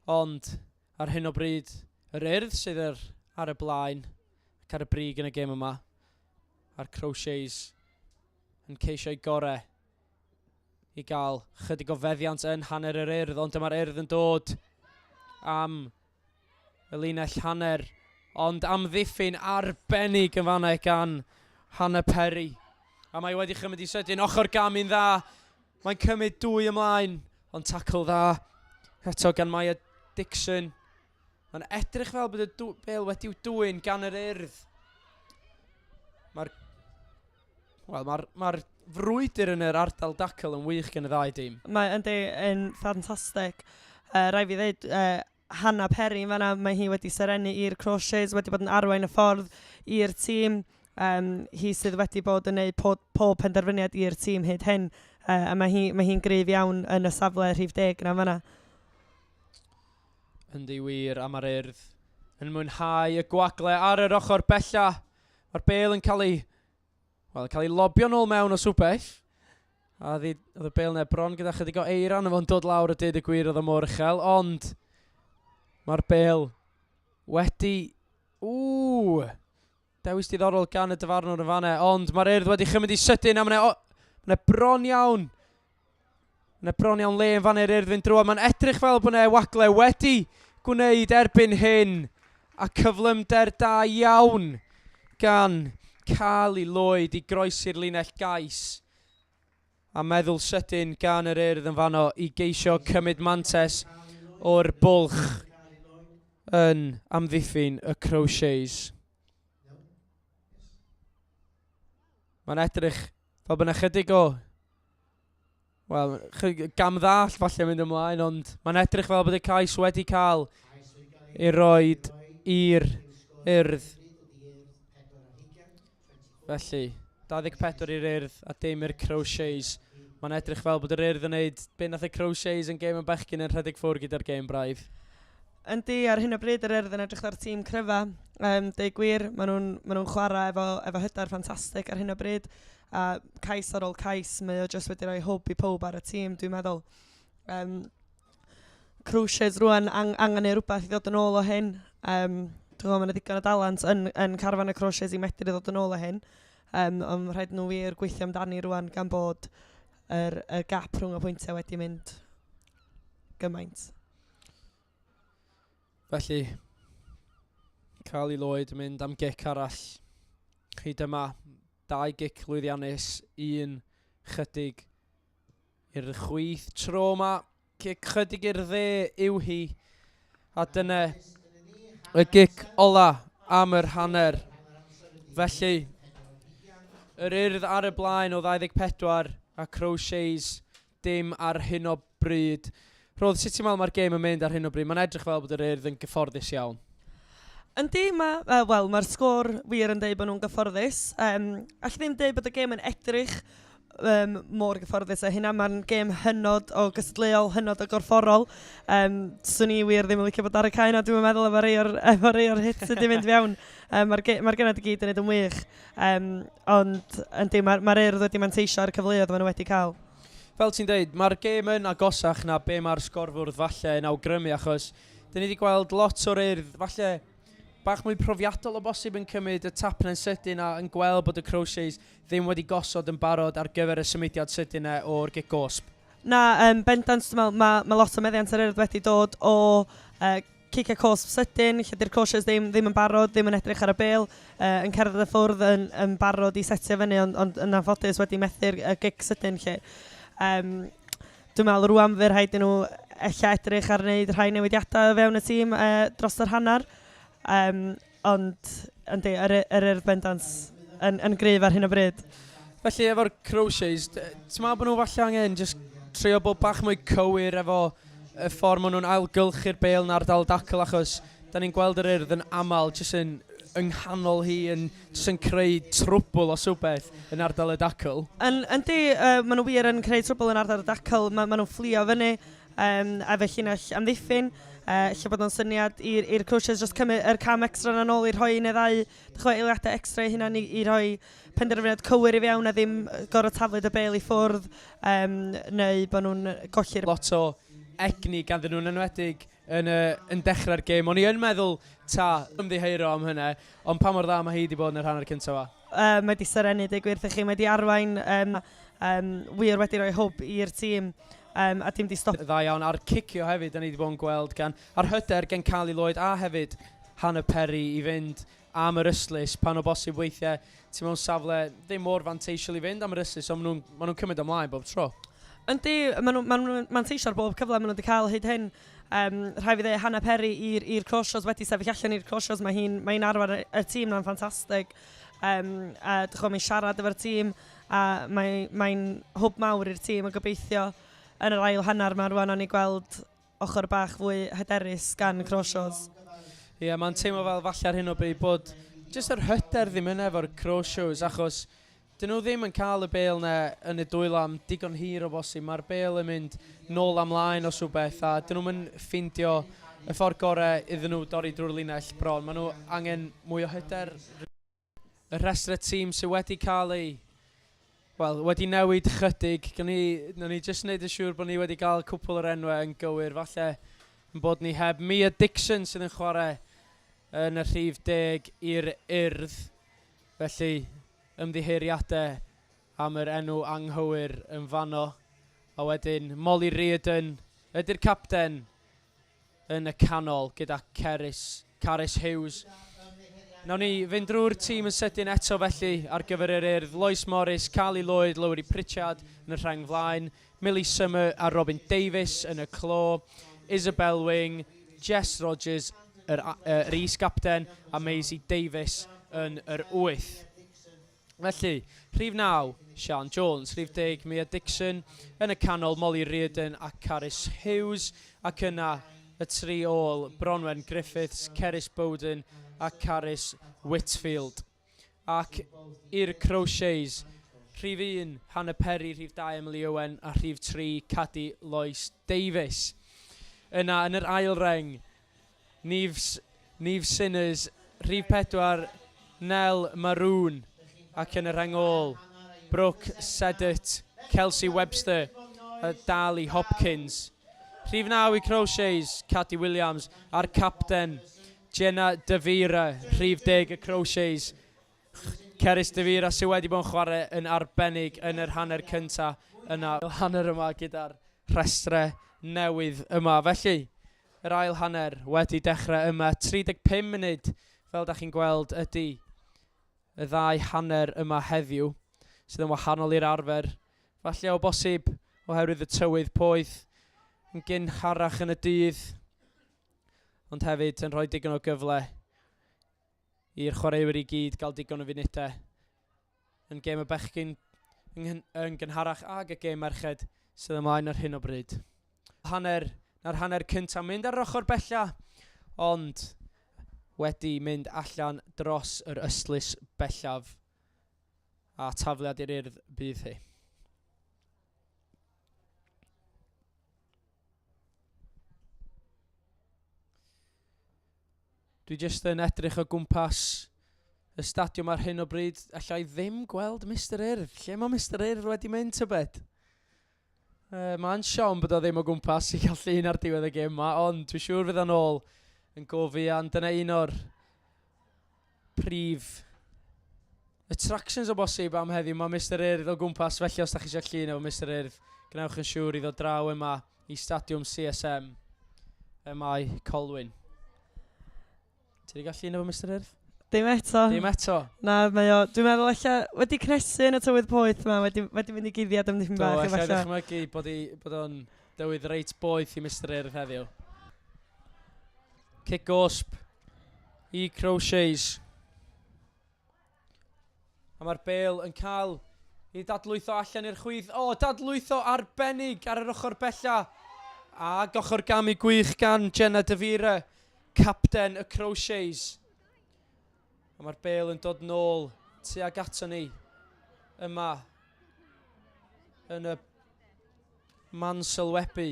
Ond ar hyn o bryd, yr Urdd sydd ar y blaen ac ar y brig yn y gêm yma. A'r Crawshays yn ceisio ei gorau i gael chydig o feddiant yn hanner yr Urdd, ond dyma'r Urdd yn dod am y linell hanner, ond am ddiffyn arbennig yn fanna gan Hannah Perry. A mae wedi chymryd i sydyn, ochr gamu'n dda, mae'n cymryd 2 ymlaen, ond tacl dda eto gan Maya Dixon. Mae'n edrych fel bod y bêl wedi'w dwyn gan yr Urdd. Mae'r frwydr yn yr ardal dacl yn wych gan y ddau dîm. Mae yn ffantastig. Rai fi ddeud, Hannah Perry yn fanna, mae hi wedi serenu i'r Crawshays, wedi bod yn arwain y ffordd i'r tîm. Hi sydd wedi bod yn gwneud pob penderfyniad i'r tîm hyd hyn. A mae hi'n gryf iawn yn y safle rhif 10 na fanna. Yndi wir, a mae'r Urdd yn mwynhau y gwagle ar yr ochr bella. Mae'r bêl yn cael ei lobio nôl mewn o swbeth. A oedd y bêl neu bron gyda chydig o eiran efo'n dod lawr y dyd y gwir oedd y mor uchel. Ond mae'r bêl wedi... Dewis diddorol gan y dyfarnwr yn fanna. Ond mae'r Urdd wedi chymryd i sydyn a mae'n bron iawn. Mae'n bron iawn le yn fanna'r Urdd yn drwy. Mae'n edrych fel bod yna wagle wedi gwneud erbyn hyn. A cyflymder da iawn gan cael ei Lloyd i groesi'r linell gais. A meddwl sydyn gan yr Urdd yn fanno i geisio cymryd mantes o'r bwlch yn amddiffyn y Crawshays. Mae'n edrych fel bod yna chydig o... Wel, gam ddall falle mynd ymlaen, ond mae'n edrych fel bod y cais wedi cael ei roed i'r Urdd. Felly, 24 i'r Urdd a dim i'r Crawshays. Mae'n edrych fel bod yr Urdd yn gwneud be nath y Crawshays yn gêm yn bechgyn yn rhedeg ffwrdd gyda'r gêm braidd. Yndi, ar hyn o bryd yr Urdd yn edrych ar tîm cryfa. Deu gwir, maen nhw'n chwarae efo hyder ffantastig ar hyn o bryd. A cais ar ôl cais, mae o jyst wedi rhoi hwb i pob ar y tîm, dwi'n meddwl. Crawshays rwan angen ei rhywbeth i ddod yn ôl o hyn. Dwi'n meddwl mae'n ddigon o dalent yn carfan y Crawshays i medru ddod yn ôl o hyn. Ond rhaid nhw wir gweithio amdani rwan gan bod yr gap rhwng y pwyntiau wedi mynd gymaint. Felly, cael ei Lloyd yn mynd am gic arall. Hyd yma, 2 gic lwyddiannus, 1 chydig i'r chwith tro yma. Gic chydig i'r dde yw hi. A dyna y gic ola am yr hanner. Felly, yr Urdd ar y blaen o 24 a Crawshays dim ar hyn o bryd. Roedd, sut ti'n meddwl mae'r gêm yn mynd ar hyn o bryd? Mae'n edrych fel bod yr Urdd yn gyfforddus iawn. Yndi, mae'r sgôr wir yn dweud bod nhw'n gyfforddus. Alla ddim dweud bod y gêm yn edrych mor gyfforddus a hynna. Mae'n gêm hynod o gystadleuol, hynod o gorfforol. Swn i wir ddim yn licio bod ar y cae na, dwi'n meddwl efo rei o'r hit sydd wedi mynd fewn. Mae'r genod i gyd yn edrych yn wych. Ond yndi, mae'r Urdd wedi manteisio ar y cyfleoedd maen nhw wedi cael. Fel ti'n dweud, mae'r gêm yn agosach na be mae'r sgorfwrdd falle yn awgrymu, achos dyn ni wedi gweld lot o'r Urdd falle bach mwy profiadol o bosib yn cymryd y tap yn sydyn a yn gweld bod y Crawshays ddim wedi gosod yn barod ar gyfer y symudiad sydyn o'r gic gosb. Na, bendant, dwi'n meddwl, mae lot o meddiant yr Urdd wedi dod o cicio cosb sydyn, lle di'r Crawshays ddim yn barod, ddim yn edrych ar y bêl, yn cerdded y ffwrdd yn barod i setio fyny, ond yn anffodus wedi methu'r gic sydyn lle. Dwi'n meddwl rwan fe rhaid nhw eich edrych ar wneud rhai newidiadau fewn y tîm dros yr hanner. Ond yndi, yr Urdd bendant yn gryf ar hyn o bryd. Felly efo'r Crawshays, ti'n meddwl bod nhw falle angen just trio bod bach mwy cywir efo y ffordd maen nhw'n ailgylchu'r bêl yn ardal dacl, achos da ni'n gweld yr Urdd yn aml jyst yn ynghanol hi yn creu trwbl o swbeth yn ardal y dacl. Yndi, maen nhw wir yn creu trwbl yn ardal y dacl, maen nhw'n fflio fyny, a fe llinell amddiffyn. Lle bod o'n syniad i'r Crawshays just cymryd yr cam extra na nôl i rhoi un neu ddau eiliadau extra i hynna i roi penderfyniad cywir i fewn a ddim gorfod taflud y bêl i ffwrdd neu bod nhw'n golli'r... Lot o egni ganddyn nhw'n enwedig yn dechrau'r gêm. O'n i yn meddwl ymddiheuro am hynny, ond pa mor dda mae hi wedi bod yn yr hanner cyntaf fa? Mae wedi syrenu dig wrth i chi, mae wedi arwain wir wedi rhoi hwb i'r tîm. A dim di stop. Dda iawn, a'r cicio hefyd, da ni wedi bod yn gweld gan, a'r hyder gen Cali Lloyd a hefyd Hannah Perry i fynd am yr yslys pan o bosib weithiau ti'n mewn safle ddim mor fanteisiol i fynd am yr yslys, ond maen nhw'n cymryd ymlaen bob tro. Yndi, maen nhw'n manteisio'r bob cyfle maen nhw wedi cael hyd hyn. Rhaid fi ddweud Hannah Perry i'r Crawshays wedi sefyll allan i'r Crawshays, mae'n arfer y tîm na'n ffantastig. A mae'n siarad efo'r tîm a mae'n hwb mawr i'r tîm a gobeithio yn yr ail hanner mae rwan o'n i gweld ochr bach fwy hyderus gan Crawshays. Ie, mae'n teimlo fel falle ar hyn o bryd bod jyst yr hyder ddim yn efo'r Crawshays achos dyn nhw ddim yn cael y bêl na yn y dwylo am digon hir o bosib. Mae'r bêl yn mynd nôl amlaen os rhywbeth a dyn nhw'n ffindio y ffordd gorau iddyn nhw dorri drwy'r linell bron. Maen nhw angen mwy o hyder. Y rhestr y tîm sydd wedi cael ei wedi newid chydig. Gwnawn ni jyst wneud yn siŵr bod ni wedi cael cwpl o'r enwau yn gywir. Falle yn bod ni heb Mia Dixon sydd yn chwarae yn y rhif 10 i'r Urdd. Felly ymddiheuriadau am yr enw anghywir yn fanno. A wedyn Molly Reardon ydy'r capten yn y canol gyda Caris Hughes. Nawn ni fynd drwy'r tîm yn sydyn eto felly ar gyfer yr Urdd. Lois Morris, Cali Lloyd, Lowry Pritchard yn y rhang flaen, Millie Summer a Robin Davies yn y clo, Isabel Wing, Jess Rogers yr is-capten a Maisie Davies yn yr 8. Felly, rhif 9, Sian Jones, rhif 10, Mia Dixon, yn y canol Molly Reardon a Caris Hughes, ac yna y tri ôl Bronwen Griffiths, Cerys Bowden a Caris Whitfield. Ac i'r Crawshays, rhif 1, Hannah Perry, rhif 2, Emily Owen, a rhif 3, Cadi Lois Davies. Yna, yn yr ail reng, Neve Sinners, rhif 4, Nell Maroon, ac yn y reng ôl, Brooke Sedit, Kelsey Webster, a Dali Hopkins. Rhif 9 i Crawshays, Cathy Williams, a'r capten, Jenna Davira, rhif 10 y Crawshays. Cerys Davira sydd wedi bod yn chwarae yn arbennig yn yr hanner cyntaf yna. Y hanner yma gyda'r rhestrau newydd yma. Felly, yr ail hanner wedi dechrau yma. 35 munud, fel da chi'n gweld, ydy y ddau hanner yma heddiw, sydd yn wahanol i'r arfer. Falle o bosib, oherwydd y tywydd poeth, yn gynharach yn y dydd, ond hefyd yn rhoi digon o gyfle i'r chwaraewyr i gyd gael digon o funudau yn gêm y bechgyn yn gynharach ag y gêm merched sydd ymlaen ar hyn o bryd. Na'r hanner cyntaf mynd ar yr ochr bella, ond wedi mynd allan dros yr yslys bellaf a tafliad i'r Urdd bydd hi. Dwi jyst yn edrych o gwmpas y stadiwm ar hyn o bryd. Allai ddim gweld Mr Urdd. Lle mae Mr Urdd wedi mynd tybed? Mae'n siom bod o ddim o gwmpas i gael llun ar diwedd y gêm yma, ond dwi'n siŵr fydd o'n ôl yn gofian. Dyna un o'r prif attractions o bosib am heddiw. Mae Mr Urdd o gwmpas, felly os da chi eisiau llun efo Mr Urdd, gwnewch yn siŵr i ddod draw yma i stadiwm CSM y mae Colwyn. Ti wedi gael llun efo Mr Urdd? Dim eto. Dim eto? Na, mae o. Dwi'n meddwl allan wedi cnesu yn y tywydd poeth yma, wedi mynd i guddiad am ddipyn bach. Do, allai ddechmygu bod o'n dywydd reit boeth i Mr Urdd heddiw. Kick gosb i Crawshays. A mae'r bêl yn cael i dadlwytho allan i'r chwydd. Dadlwytho arbennig ar yr ochr bella. A ochr gamu gwych gan Jenna Davira, capten y Crawshays. A mae'r bêl yn dod nôl tuag ato ni yma yn y man sylwebu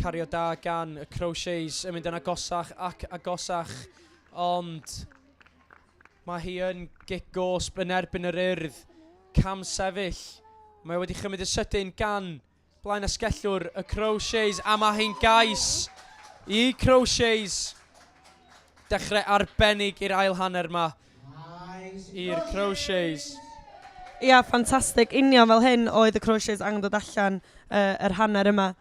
cario da gan y Crawshays yn mynd yn agosach ac agosach, ond mae hi yn gigosb yn erbyn yr Urdd, cam sefyll. Mae wedi chymryd y sydyn gan blaen asgellwr y Crawshays, a mae hi'n gais i Crawshays. Dechrau arbennig i'r ail hanner yma i'r Crawshays. Ia, ffantastig. Union fel hyn oedd y Crawshays angen dod allan yr hanner yma.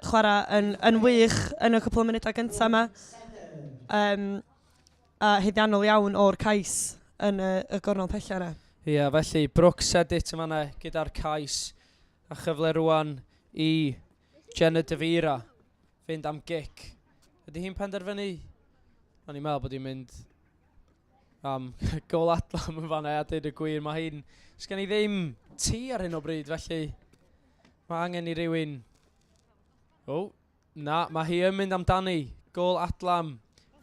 Chwarae yn wych yn y cwpl o munudau gyntaf yma. A hyddiannol iawn o'r cais yn y gornol pella yna. Ia, felly Brooks edit yma yna gyda'r cais. A chyfle rwan i Jenna Davira fynd am gic. Ydy hi'n penderfynu? O'n i'n meddwl bod hi'n mynd am gol adlam yn fanna, a dweud y gwir. Mae hi'n... Sgen i ddim tŷ ar hyn o bryd, felly mae angen i rywun... O, na, mae hi yn mynd amdani. Gol adlam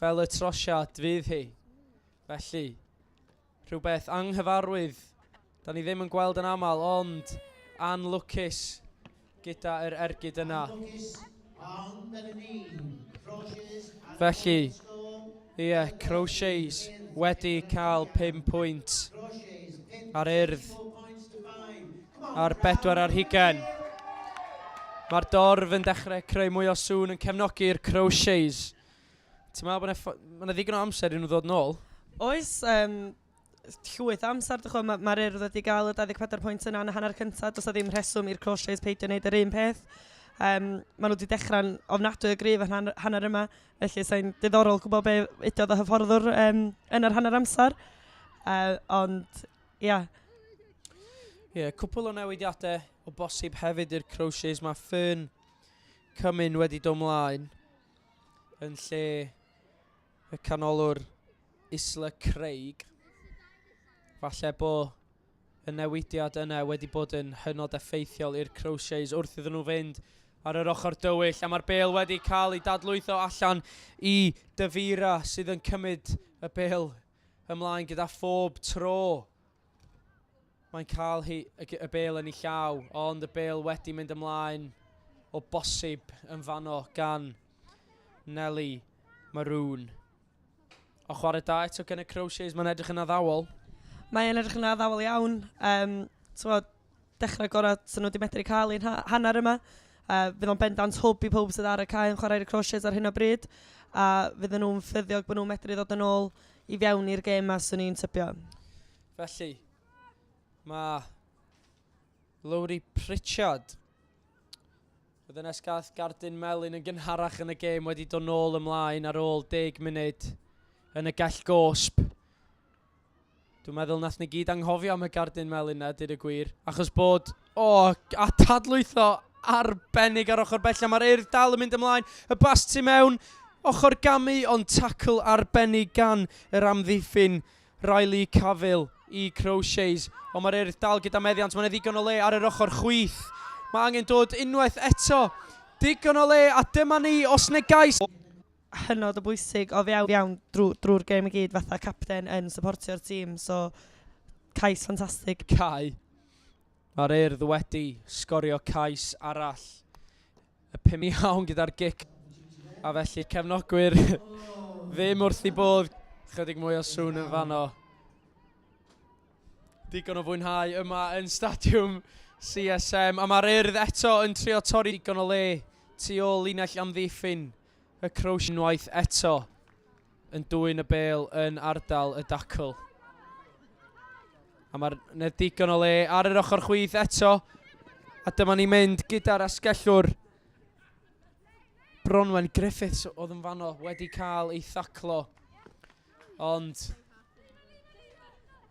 fel y trosiad fydd hi. Felly, rhywbeth anghyfarwydd. Da ni ddim yn gweld yn aml, ond anlwcus gyda yr ergyd yna. Felly, ie, Crawshays wedi cael 5 pwynt ar Urdd ar 4 ar 20. Mae'r dorf yn dechrau creu mwy o sŵn yn cefnogi'r Crawshays. Ti'n meddwl bod yna ddigon o amser i nhw ddod nôl? Oes, llwyth amser, mae'r Urdd wedi cael y 24 pwynt yna yn y hanner cyntaf. Does ddim rheswm i'r Crawshays peidio wneud yr un peth. Maen nhw wedi dechrau'n ofnadwy o gryf yn hanner yma, felly sa'n diddorol gwybod be idiodd y hyfforddwr yn yr hanner amser. Ond, ia. Ie, cwpl o newidiadau o bosib hefyd i'r Crawshays. Mae Fern Cymyn wedi dod mlaen yn lle y canolwr Isla Craig. Falle bod y newidiad yna wedi bod yn hynod effeithiol i'r Crawshays wrth iddyn nhw fynd ar yr ochr dywyll, a mae'r bêl wedi cael ei dadlwytho allan i Davira sydd yn cymryd y bêl ymlaen gyda phob tro. Mae'n cael y bêl yn ei llaw, ond y bêl wedi mynd ymlaen o bosib yn fanno gan Nelly Maroon. O chwarae da eto gen y Crawshays, mae'n edrych yn addawol. Mae'n edrych yn addawol iawn. Dechrau gorau sy'n nhw wedi medru cael un hanner yma. Fydd o'n bendant hwb i pob sydd ar y cae yn chwarae'r Crawshays ar hyn o bryd. A fydden nhw'n ffyddiog bod nhw'n medru ddod yn ôl i fewn i'r gêm a sy'n ni'n tybio. Felly, mae Lowry Pritchard, fydden nes gath Gardyn Melyn yn gynharach yn y gêm, wedi dod nôl ymlaen ar ôl 10 munud yn y gell gosb. Dwi'n meddwl nath ni gyd anghofio am y Gardyn Melyn na, dyd y gwir. Achos bod, a tadlwytho arbennig ar ochr bella. Mae'r Urdd dal yn mynd ymlaen. Y bast tu mewn, ochr gamu, ond tacl arbennig gan yr amddiffyn Riley Cavill i Crawshays. Ond mae'r Urdd dal gyda meddiant. Mae'n ddigon o le ar yr ochr chwith. Mae angen dod unwaith eto. Digon o le, a dyma ni os neu gais. Hynod o bwysig o fewn drwy'r gêm i gyd fatha capten yn supportio'r tîm, so cais ffantastig. Cai. Mae'r Urdd wedi sgorio cais arall. Y 5 iawn gyda'r gic. A felly cefnogwyr ddim wrth i bodd chydig mwy o sŵn yn fanno. Digon o fwynhau yma yn stadiwm CSM. A mae'r Urdd eto yn trio torri digon o le tu ôl linell amddiffyn y Crawshays unwaith eto yn dwyn y bêl yn ardal y dacl. A mae'r digon o le ar yr ochr chwith eto. A dyma ni'n mynd gyda'r asgellwr Bronwen Griffiths oedd yn fanno wedi cael ei thaclo. Ond,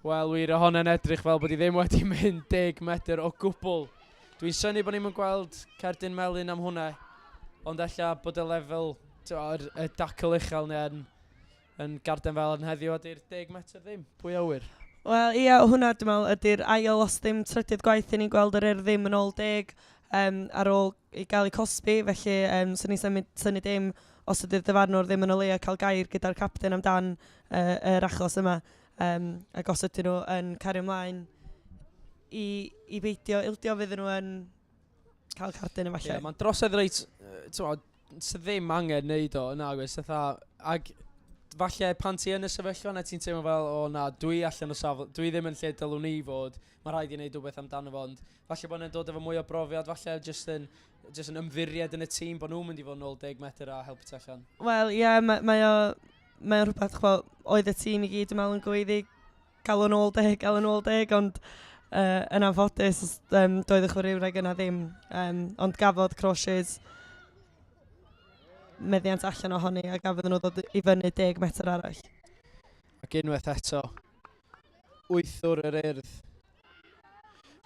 wel, wir ohonna'n edrych fel bod i ddim wedi mynd 10 metr o gwbl. Dwi'n synnu bod ni'n gweld Cerdyn Melyn am hwnna. Ond ella bod y lefel, y dacl uchel neu yn garden fel yn heddiw ydy'r 10 metr ddim. Pwy awyr? Wel, ia, hwnna dwi'n meddwl ydy'r ail os dim trydydd gwaith i ni'n gweld yr Urdd ddim yn ôl 10 ar ôl i gael ei cosbi, felly sy'n ni'n syni dim os ydy'r dyfarnwr ddim yn o leia cael gair gyda'r capten amdan yr achos yma, ac os ydyn nhw yn cario ymlaen i beidio ildio fydden nhw yn cael cardyn efallai. Mae'n drosedd reit, sydd ddim angen neud o, na gwrs, ag falle pan ti yn y sefyllfa na ti'n teimlo fel, o na, dwi allan o safle, dwi ddim yn lle dylwn ni fod, mae rhaid i wneud rhywbeth amdano fo, ond falle bod nhw'n dod efo mwy o brofiad, falle jyst yn ymddiried yn y tîm, bod nhw'n mynd i fod yn ôl 10 metr a helpu ti allan. Wel, ie, mae o rhywbeth, oedd y tîm i gyd yn meddwl yn gweiddi gael yn ôl 10, ond yn anffodus, doedd y chwaraewr yna ddim, ond gafodd Crawshays meddiant allan ohoni a gafodd nhw ddod i fyny 10 metr arall. Ac unwaith eto, wythwr yr Urdd,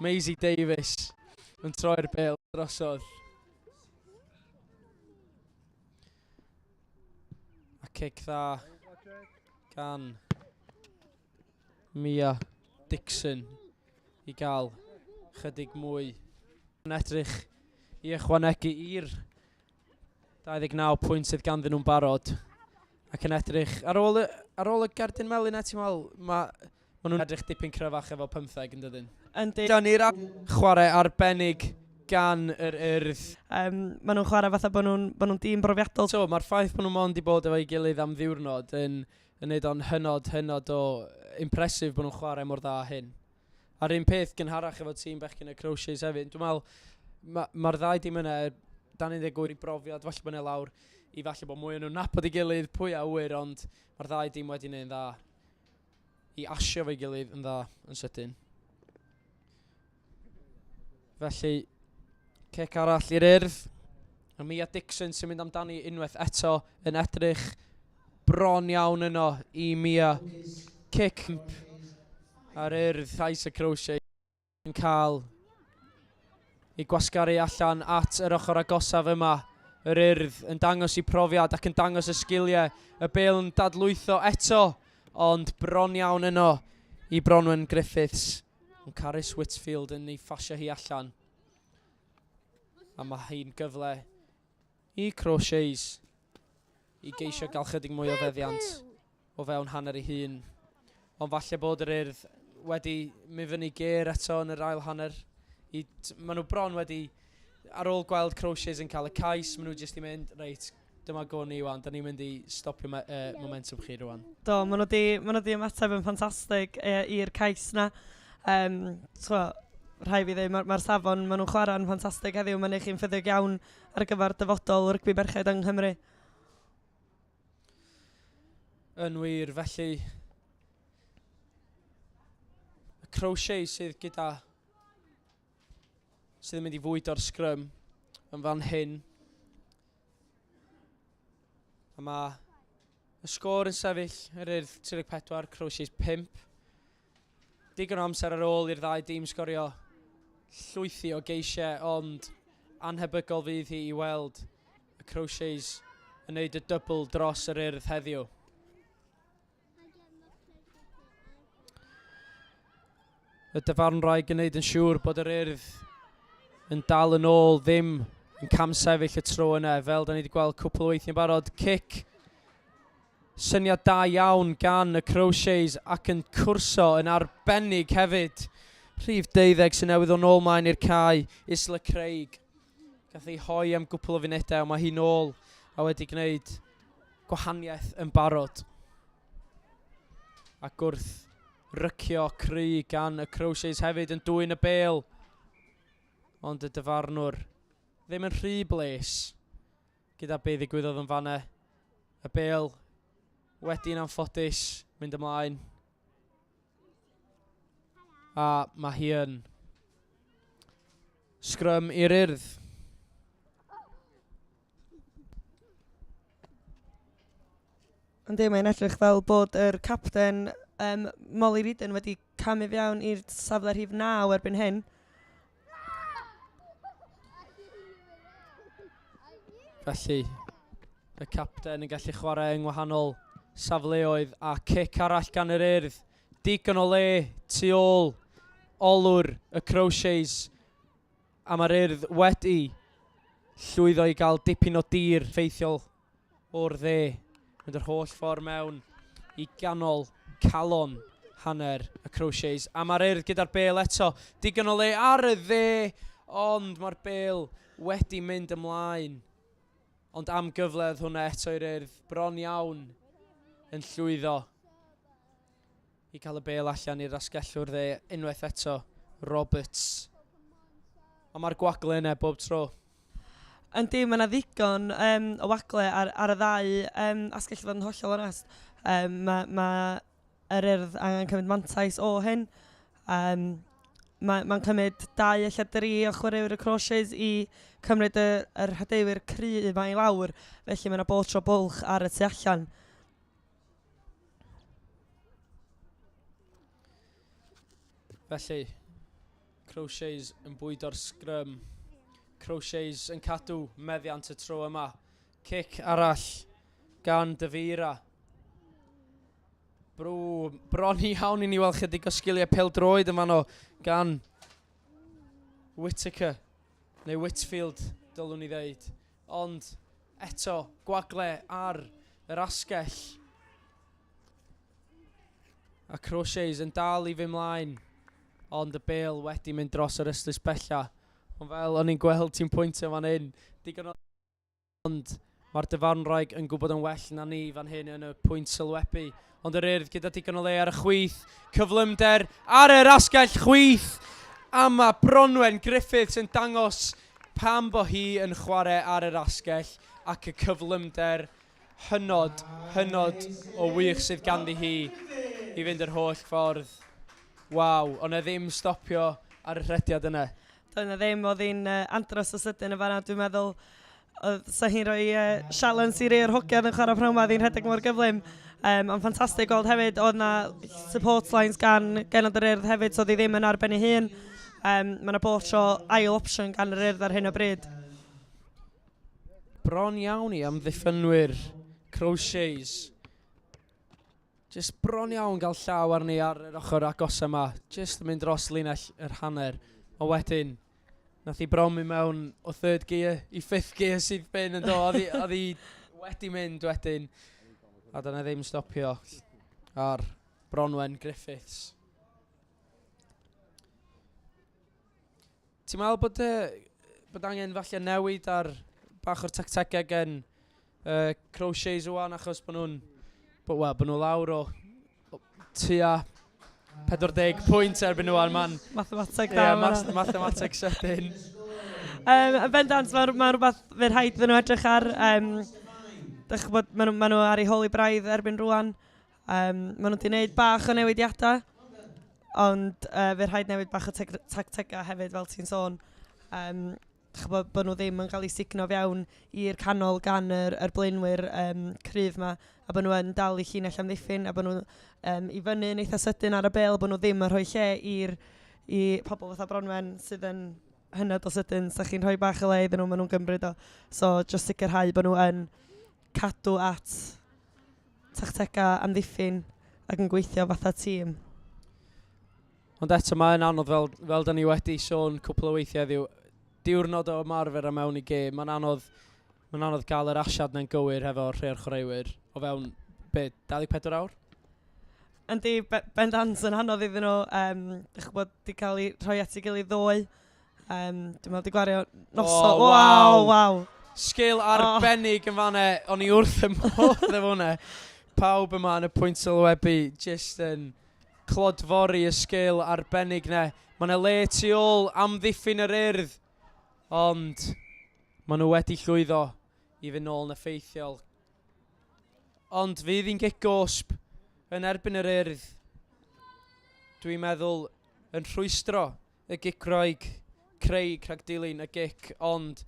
Maisie Davies yn troi'r bêl drosodd. A cic dda gan Mia Dixon i gael chydig mwy. Yn edrych i ychwanegu i'r 29 pwynt sydd ganddyn nhw'n barod. Ac yn edrych, ar ôl y gardyn Mlynedd, ti'n meddwl, ma nhw'n edrych dipyn cryfach efo 15 yn dydyn. Yndi. Dyna ni'r chwarae arbennig gan yr Urdd. Maen nhw'n chwarae fatha bod nhw'n dîm brofiadol. So, mae'r ffaith bod nhw'n mond i bod efo'i gilydd am ddiwrnod yn neud o'n hynod o impresif bod nhw'n chwarae mor dda hyn. A'r un peth gynharach efo tîm bechgyn y Crawshays hefyd. Dwi'n meddwl, mae'r ddau dim yna, dan ni'n dweud i brofiad, falle bod yna lawr i falle bod mwy o'n nhw'n nabod i gilydd, pwy a wyr, ond mae'r ddau dim wedi gwneud yn dda i asio fo'i gilydd yn dda yn sydyn. Felly, cic arall i'r Urdd. A Mia Dixon sy'n mynd amdani unwaith eto yn edrych bron iawn yno i Mia. Cic ar Urdd, llais y Crawshays yn cael i gwasgaru allan at yr ochr agosaf yma. Yr Urdd yn dangos i profiad ac yn dangos y sgiliau. Y bêl yn dadlwytho eto, ond bron iawn yno i Bronwyn Griffiths. Ond Carys Whitfield yn ei ffasio hi allan. A mae hi'n gyfle i Crawshays i geisio gael chydig mwy o feddiant o fewn hanner ei hun. Ond falle bod yr Urdd wedi mynd fyny ger eto yn yr ail hanner. Maen nhw bron wedi, ar ôl gweld Crawshays yn cael y cais, maen nhw jyst i mynd, reit, dyma go ni wan, da ni'n mynd i stopio momentum chi rwan. Do, maen nhw di ymateb yn ffantastig i'r cais na. Rhai fi ddweud, mae'r safon, maen nhw'n chwarae'n ffantastig heddiw, mae'n eich chi'n ffyddig iawn ar gyfer dyfodol rygbi merched yng Nghymru. Yn wir, felly y Crawshays sydd yn mynd i fwyd o'r sgrym yn fan hyn. A mae y sgôr yn sefyll, yr Urdd 34, Crawshays 5. Digon o amser ar ôl i'r ddau dîm sgorio llwythi o geisiau, ond anhebygol fydd hi i weld y Crawshays yn neud y dybl dros yr Urdd heddiw. Y dyfarnwraig yn neud yn siŵr bod yr Urdd yn dal yn ôl, ddim yn camsefyll y tro yna, fel da ni wedi gweld cwpl o weithiau'n barod. Cic, syniad da iawn gan y Crawshays ac yn cwrso yn arbennig hefyd. Rhif 12 sy'n newydd o nôl maen i'r cae, Isla Craig. Gath ei hoi am gwpl o funudau, mae hi nôl a wedi gwneud gwahaniaeth yn barod. Ac wrth rycio cry gan y Crawshays hefyd yn dwyn y bêl. Ond y dyfarnwr ddim yn rhy bles gyda be ddigwyddodd yn fanna. Y bêl wedi'n anffodus mynd ymlaen. A mae hi yn sgrym i'r Urdd. Yndi, mae'n edrych fel bod yr capten Molly Reedon wedi camu fewn i'r safle rhif 9 erbyn hyn. Felly, y capten yn gallu chwarae yng ngwahanol safleoedd a cic arall gan yr Urdd. Digon o le tu ôl olwr y Crawshays. A mae'r Urdd wedi llwyddo i gael dipyn o dir ffeithiol o'r dde. Mynd yr holl ffordd mewn i ganol calon hanner y Crawshays. A mae'r Urdd gyda'r bêl eto. Digon o le ar y dde, ond mae'r bêl wedi mynd ymlaen. Ond am gyfledd hwnna eto i'r Urdd, bron iawn yn llwyddo i cael y bêl allan i'r asgellwr dde unwaith eto, Roberts. A mae'r gwagle yna bob tro. Yndi, mae yna ddigon o wagle ar y ddau asgell fod yn hollol onest. Mae'r Urdd angen cymryd mantais o hyn. Mae'n cymryd 2 ella 3 o chwaraewyr y Crawshays i cymryd yr hadeiwyr cry yma i lawr. Felly mae yna bob tro bwlch ar y tu allan. Felly, Crawshays yn bwydo'r sgrym. Crawshays yn cadw meddiant y tro yma. Cic arall gan Davira. Bron iawn i ni weld chydig o sgiliau pêl-droed yma no gan Whittaker, neu Whitfield, dylwn ni ddeud. Ond eto, gwagle ar yr asgell. A Crawshays yn dal i fi mlaen. Ond y bêl wedi mynd dros yr ystys bella. Ond fel o'n i'n gweld ti'n pwyntio fan hyn, digon o... Ond mae'r dyfarnwraig yn gwybod yn well na ni fan hyn yn y pwynt sylwebu. Ond yr Urdd gyda digon o le ar y chwith. Cyflymder ar yr asgell chwith. A mae Bronwen Griffiths yn dangos pam bo hi yn chwarae ar yr asgell. Ac y cyflymder hynod o wych sydd ganddi hi i fynd yr holl ffordd. Waw, ond e ddim stopio ar y rhediad yna. Doedd ddim, oedd hi'n andros o sydyn y fanna. Dwi'n meddwl, sa hi'n rhoi sialens i rei o'r hogiad yn chwarae pnawn ma, ddi'n rhedeg mor gyflym. Ond ffantastig gweld hefyd, oedd na support lines gan genod yr Urdd hefyd, so oedd hi ddim yn arbenn ei hun. Mae yna bob tro ail opsiwn gan yr Urdd ar hyn o bryd. Bron iawn i am ddiffynwyr Crawshays. Just bron iawn gael llaw arni ar yr ochr agos yma. Just mynd dros linell yr hanner. O wedyn, nath hi bron mi mewn o 3rd gear i 5th gear sydd ben yn dod. Oedd hi wedi mynd wedyn. A dyna ddim stopio ar Bronwen Griffiths. Ti'n meddwl bod angen falle newid ar bach o'r tactegau gen Crawshays wan achos bod nhw lawr o tua 40 pwynt erbyn nhw wan. Mathemateg da. Mathemateg sydyn. Bendant, mae rhywbeth fe rhaid fy nhw edrych ar. Maen nhw ar ei holi braidd erbyn rwan. Maen nhw wedi gwneud bach o newidiadau. Ond fe rhaid newid bach o tactegau hefyd fel ti'n sôn. Bod nhw ddim yn cael eu signo fewn i'r canol gan yr blaenwyr cryf yma. A bod nhw yn dal i llinell amddiffyn. A bod nhw i fyny yn eitha sydyn ar y bêl. Bod nhw ddim yn rhoi lle i pobl fatha Bronwen sydd yn hynod o sydyn. Sa chi'n rhoi bach o le iddyn nhw, maen nhw'n gymryd o. So, just sicrhau bod nhw yn cadw at tactegau amddiffyn ac yn gweithio fatha tîm. Ond eto mae'n anodd fel da ni wedi sôn cwpl o weithiau heddiw. Diwrnod o ymarfer a mewn i gêm, mae'n anodd gael yr asiad na'n gywir hefo rhai o'r chwaraewyr o fewn 24 awr? Yndi, bendant yn anodd iddyn nhw. Dych bod di cael ei rhoi at ei gilydd ddoe. Dwi'n meddwl di gwario noson. Waw! Sgil arbennig yn fanna, o'n i wrth y modd efo hwnna. Pawb yma yn y pwynt sylwebu, just yn clodfori y sgil arbennig na. Mae yna le tu ôl am ddiffyn yr Urdd. Ond maen nhw wedi llwyddo i fynd nôl yn effeithiol. Ond fydd hi'n gigosb yn erbyn yr Urdd. Dwi'n meddwl yn rhwystro y gicroeg Craig rhag dilyn y gic, ond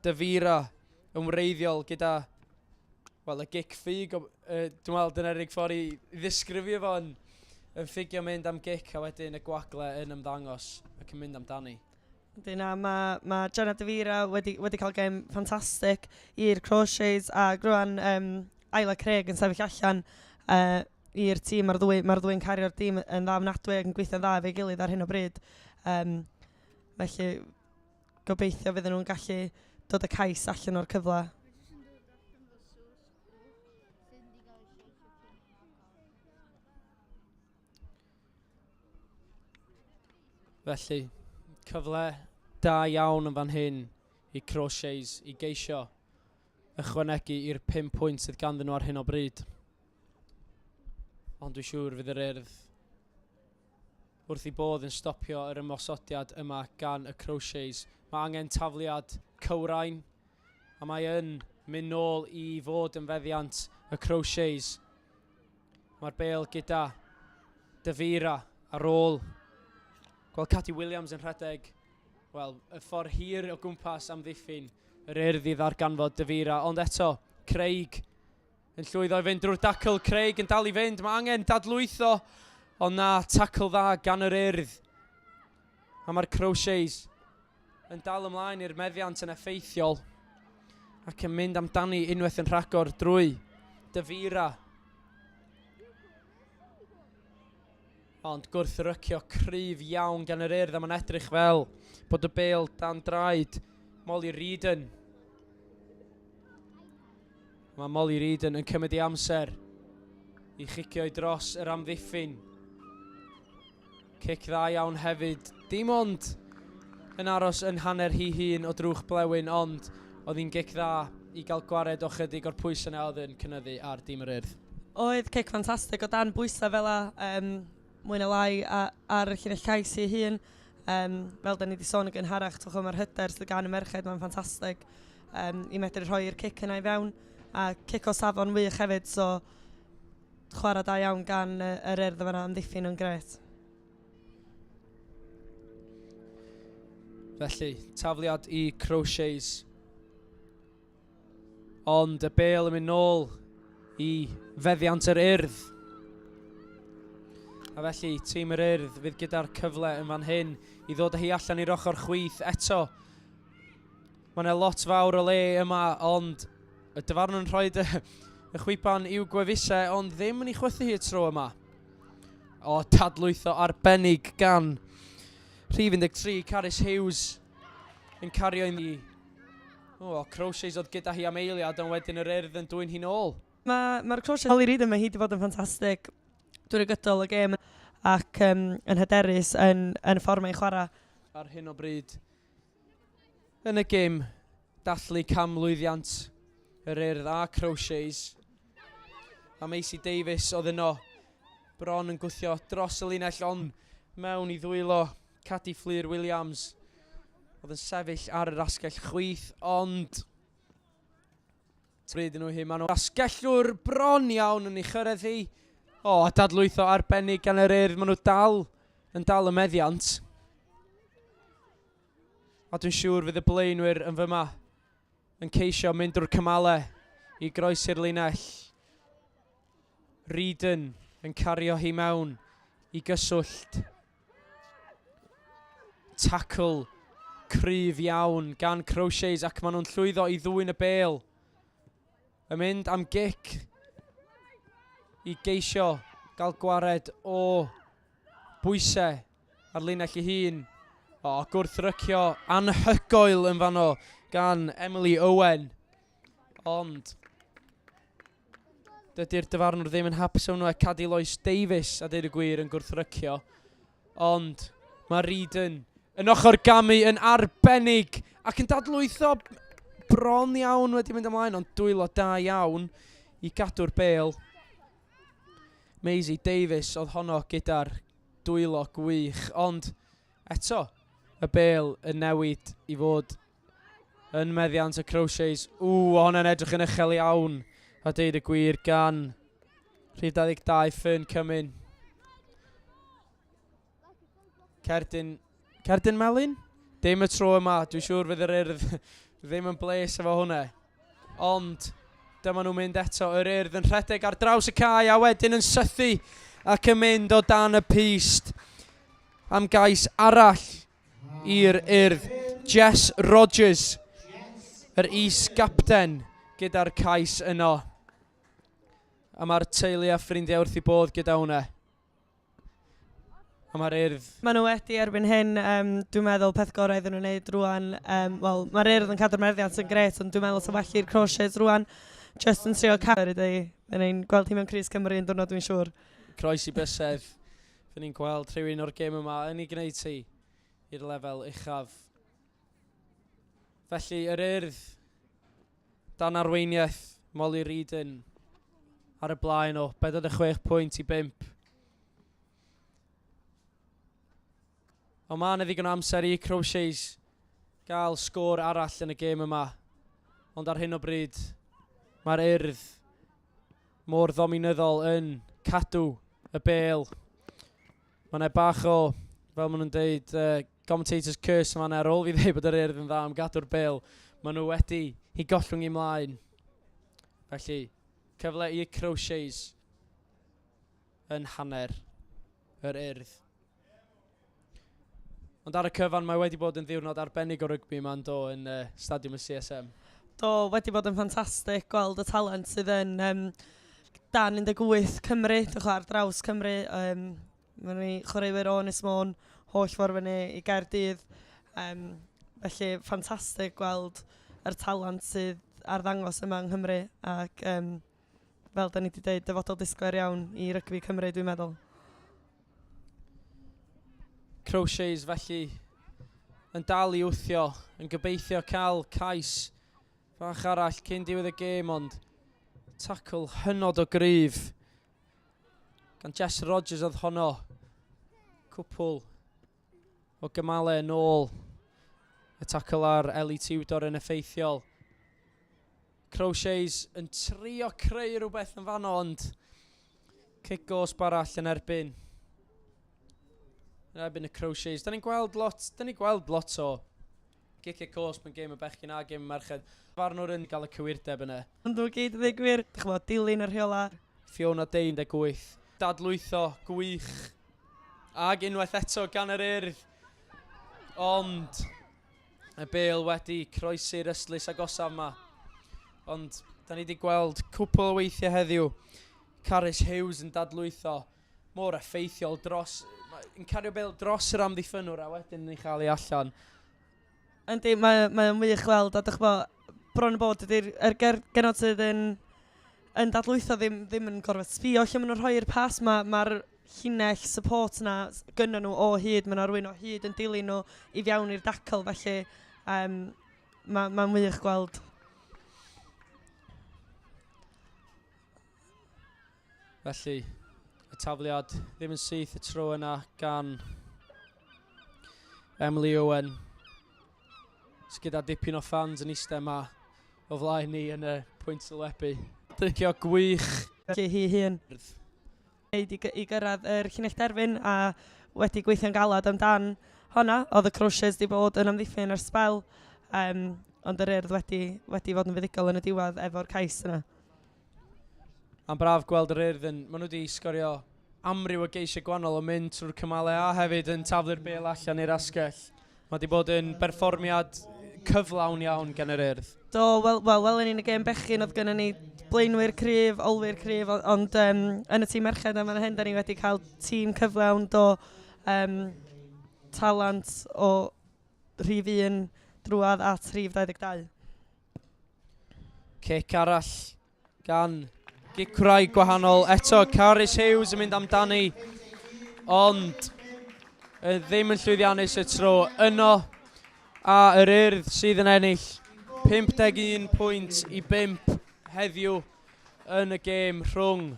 Davira yn wreiddiol gyda y gic ffug. Dwi'n meddwl dyna'r unig ffordd i ddisgrifio fo'n ffigio mynd am gic a wedyn y gwagle yn ymddangos ac yn mynd amdani. Dyna, mae Jenna Davira wedi cael gêm ffantastig i'r Crawshays a rwan Ayla Craig yn sefyll allan i'r tîm. Mae'r ddwy'n cario'r tîm yn dda ofnadwy ac yn gweithio'n dda efo'i gilydd ar hyn o bryd. Felly gobeithio fydden nhw'n gallu dod y cais allan o'r cyfle. Felly, cyfle da iawn yn fan hyn i Crawshays i geisio ychwanegu i'r 5 pwynt sydd ganddyn nhw ar hyn o bryd. Ond dwi'n siŵr fydd yr Urdd wrth i bodd yn stopio yr ymosodiad yma gan y Crawshays. Mae angen tafliad cywrain a mae yn mynd nôl i fod yn feddiant y Crawshays. Mae'r bêl gyda Dathlu ar ôl. Gweld Cathy Williams yn rhedeg. Wel, y ffordd hir o gwmpas am ddiffyn yr Urdd i ddarganfod Dathlu. Ond eto, Craig yn llwyddo i fynd drwy'r dacl. Craig yn dal i fynd. Mae angen dadlwytho. Ond na, tacl dda gan yr Urdd. A mae'r Crawshays yn dal ymlaen i'r meddiant yn effeithiol. Ac yn mynd amdani unwaith yn rhagor drwy Dathlu. Ond gwrthrycio cryf iawn gan yr Urdd a mae'n edrych fel bod y bêl dan draed Molly Reedon. Mae Molly Reedon yn cymryd ei amser i chicio i dros yr amddiffyn. Cic dda iawn hefyd. Dim ond yn aros yn hanner hi hun o drwch blewyn, ond oedd hi'n gic dda i gael gwared o chydig o'r pwysau yna oedd yn cynyddu ar dîm yr Urdd. Oedd cic ffantastig o dan bwysau fel mwy na lai ar y llinell llais ei hun. Fel da ni wedi sôn yn gynharach, mae'r hyder sydd gan y merched, mae'n ffantastig i medru rhoi'r cic yna i fewn. A cic o safon wych hefyd, so chwarae da iawn gan yr Urdd yma amddiffyn yn gret. Felly, tafliad i Crawshays. Ond y bêl yn mynd nôl i feddiant yr Urdd. A felly, tîm yr Urdd fydd gyda'r cyfle yn fan hyn i ddod â hi allan i'r ochr chwith eto. Mae yna lot fawr o le yma, ond y dyfarn yn rhoi y chwipan i'w gwefusau, ond ddim yn ei chwythu hi y tro yma. O, dadlwytho arbennig gan rhif 13, Carys Hughes yn cario i ni. O, Crawshays oedd gyda hi am eiliad, ond wedyn yr Urdd yn dwy'n hi'n ôl. Mae'r Crawshays Molly Reedon yma hi wedi bod yn ffantastig drwy'r gydol y gêm ac yn hyderus yn y ffordd mae'n chwarae. Ar hyn o bryd yn y gêm, dathlu camlwyddiant yr Urdd a Crawshays. A Macy Davies oedd yno bron yn gwthio dros y linell, ond mewn i ddwylo Cathy Williams oedd yn sefyll ar yr asgell chwith, ond bryd nhw hi, maen nhw asgellwr bron iawn yn ei chyrraedd hi. O, dadlwytho arbennig gan yr Urdd, maen nhw dal y meddiant. A dwi'n siŵr fydd y blaenwyr yn fyma yn ceisio mynd drwy'r cymalau i groesi'r linell. Reedon yn cario hi mewn i gyswllt. Tackle cryf iawn gan Crawshays ac maen nhw'n llwyddo i ddwyn y bêl. Yn mynd am gic i geisio gael gwared o bwysau ar linell ei hun. O, gwrthrycio anhygoel yn fanno gan Emily Owen. Ond dydy'r dyfarnwr ddim yn hapus o'n nhw a Cathy Davies a deud y gwir yn gwrthrycio. Ond mae Reedon yn ochr gamu yn arbennig ac yn dadlwytho bron iawn wedi mynd ymlaen, ond dwylo da iawn i gadw'r bêl. Macy Davies oedd honno gyda'r dwylo gwych, ond eto y bêl yn newid i fod yn meddiant y Crawshays. Honna'n edrych yn uchel iawn a deud y gwir gan rhif 22 Fern Cymyn. Cerdyn Melyn? Dim y tro yma, dwi'n siŵr fydd yr Urdd ddim yn bles efo hwnna. Ond dyma nhw'n mynd eto, yr Urdd yn rhedeg ar draws y cae a wedyn yn sythu ac yn mynd o dan y pist am gais arall i'r Urdd. Jess Rogers, yr is-gapten gyda'r cais yno. A mae'r teulu a ffrindiau wrth i bodd gyda hwnna. A mae'r Urdd... Maen nhw wedi erbyn hyn, dwi'n meddwl peth gorau iddyn nhw'n gwneud rwan. Mae'r Urdd yn cadw'r meddiant yn gret, ond dwi'n meddwl sy'n well i'r Crawshays rwan. Just yn trio cael ydy. Fy'n ni'n gweld hi mewn Crys Cymru yn diwrnod, dwi'n siŵr. Croes i bysedd. Fy'n ni'n gweld rhywun o'r gêm yma yn ei gwneud ti i'r lefel uchaf. Felly, yr Urdd, dan arweiniaeth, Mlynedd ar y blaen o 46 pwynt i 5. Ond mae yna ddigon o amser i Crawshays gael sgôr arall yn y gêm yma. Ond ar hyn o bryd, mae'r Urdd mor ddominyddol yn cadw y bêl. Mae yna bach o, fel maen nhw'n deud, commentator's curse yma ar ôl fi ddeud bod yr Urdd yn dda am gadw'r bêl. Maen nhw wedi i gollwng i mlaen. Felly, cyfle i Crawshays yn hanner yr Urdd. Ond ar y cyfan mae wedi bod yn ddiwrnod arbennig o rygbi ma'n do yn stadiwm y CSM. Do, wedi bod yn ffantastig gweld y talent sydd yn dan 18 Cymru, dwi'n ar draws Cymru. Mae ni chwaraewyr o Ynys Môn, holl ffordd fyny i Gaerdydd. Felly, ffantastig gweld yr talent sydd ar ddangos yma yng Nghymru. Ac fel da ni wedi dweud, dyfodol disgwyl iawn i rygbi Cymru, dwi'n meddwl. Crawshays felly yn dal i wthio, yn gobeithio cael cais fach arall cyn diwedd y gêm, ond tacl hynod o gryf gan Jess Rogers oedd honno. Cwpl o gymalau yn ôl. Y tacl ar Ellie Tudor yn effeithiol. Crawshays yn trio creu rhywbeth yn fanno, ond cic gosb arall yn erbyn. Yn erbyn y Crawshays. Da ni'n gweld lot o gic cosb yn gêm y bechgyn a gêm y merched. Farnwr yn cael y cywirdeb yna. Ond dwi'n gyd yn ddigwyr, dwi'n dilyn yr rheola. Fiona 18. Dadlwytho gwych. Ag unwaith eto gan yr Urdd. Ond y bêl wedi croesi'r ystlys agosaf yma. Ond da ni wedi gweld cwpl o weithiau heddiw. Carys Hughes yn dadlwytho. Mor effeithiol dros... yn cario bêl dros yr amddiffynwr a wedyn yn ei chael ei allan. Yndi, mae'n wych weld, a dych bo, bron y bod ydy'r genod sydd yn dadlwytho ddim yn gorfod sbio lle maen nhw'n rhoi'r pas. Mae'r llinell support yna gynnu nhw o hyd, mae'n arwyn o hyd yn dilyn nhw i fewn i'r dacl, felly mae'n wych gweld. Felly, y tafliad ddim yn syth y tro yna gan Emily Owen. Gyda dipyn o fans yn eistedd yma o flaen ni yn y pwynt sylwebu. Dycio gwych. Felly hi hun. I gyrraedd yr llinell derfyn a wedi gweithio'n galad amdan honna. Oedd y Crawshays wedi bod yn amddiffyn ar sbel, ond yr Urdd wedi fod yn fuddigol yn y diwedd efo'r cais yna. Am braf gweld yr Urdd yn, maen nhw wedi sgorio amryw o geisiau gwahanol o mynd trwy'r cymalau a hefyd yn taflu'r bêl allan i'r asgell. Mae wedi bod yn berfformiad cyflawn iawn gan yr Urdd. Do, wel yn un y gêm bechgyn oedd gennym ni blaenwyr cryf, olwyr cryf, ond yn y tîm merched am hyn, da ni wedi cael tîm cyflawn do talent o rhif 1 drwad at rhif 22. Cic arall gan gicwraig gwahanol. Eto, Carys Hughes yn mynd amdani, ond ddim yn llwyddiannus y tro yno. A yr Urdd sydd yn ennill 51 pwynt i 5 heddiw yn y gêm rhwng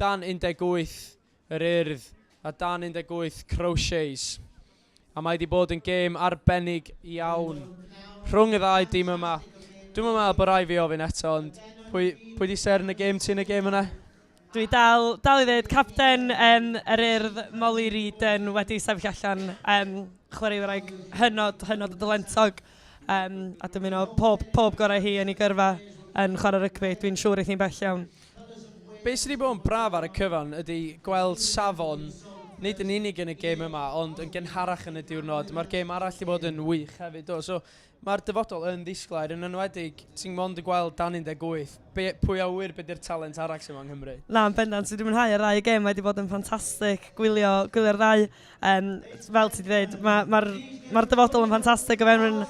dan 18 yr Urdd a dan 18 Crawshays. A mae wedi bod yn gêm arbennig iawn rhwng y ddau dîm yma. Dwi'n meddwl bod rai fi ofyn eto, ond pwy di ser yn y gêm ti yn y gêm yna? Dwi dal i ddweud, capten yr Urdd Mlynedd wedi sefyll allan chwaraewyr hynod o dylentog, a dwi'n mynd o pob gorau hi yn ei gyrfa yn chwarae rygbi. Dwi'n siŵr eith ni'n bell iawn. Be sydd wedi bod yn braf ar y cyfan ydy gweld safon, nid yn unig yn y gêm yma, ond yn gynharach yn y diwrnod. Mae'r gêm arall wedi bod yn wych hefyd. So, mae'r dyfodol yn ddisglair, yn enwedig, ti'n mond y gweld dan 18. Pwy a wir beth yw'r talent arall sy'n yng Nghymru? Na, yn bendant, sydd wedi mwynhau y ddau gêm wedi bod yn ffantastig, gwylio'r ddau. Fel ti wedi dweud, mae'r dyfodol yn ffantastig o fewn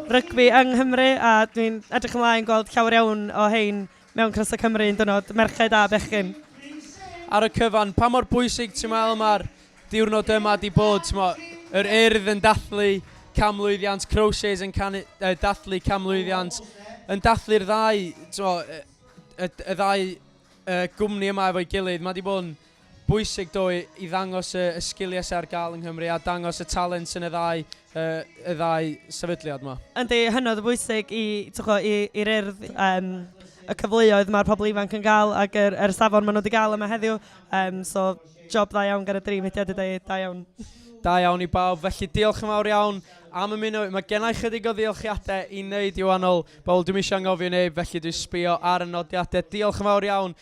rygbi yng Nghymru, a dwi'n edrych ymlaen gweld llawer iawn o hein mewn Crysau Cymru yn dynod merched a bechgyn. Ar y cyfan, pa mor bwysig ti'n meddwl mae'r diwrnod yma di bod? Yr Urdd yn dathlu camlwyddiant, Crawshays yn dathlu camlwyddiant. Yn dathlu'r ddau, y ddau gwmni yma efo'i gilydd. Mae wedi bod yn bwysig i ddangos y sgiliau sy'n ar gael yng Nghymru a dangos y talent yn y ddau sefydliad yma. Yndi, hynod o bwysig i'r urdd y cyfleoedd mae'r pobl ifanc yn gael ac yr safon maen nhw wedi gael yma heddiw. So, job dda iawn gan y 3 mudiad i dweud, da iawn. Da iawn i bawb, felly diolch yn fawr iawn am ymuno. Mae gennau chydig o ddiolchiadau i wneud i wahanol bobl. Dwi'n eisiau anghofio neb, felly dwi'n sbio ar y nodiadau. Diolch yn fawr iawn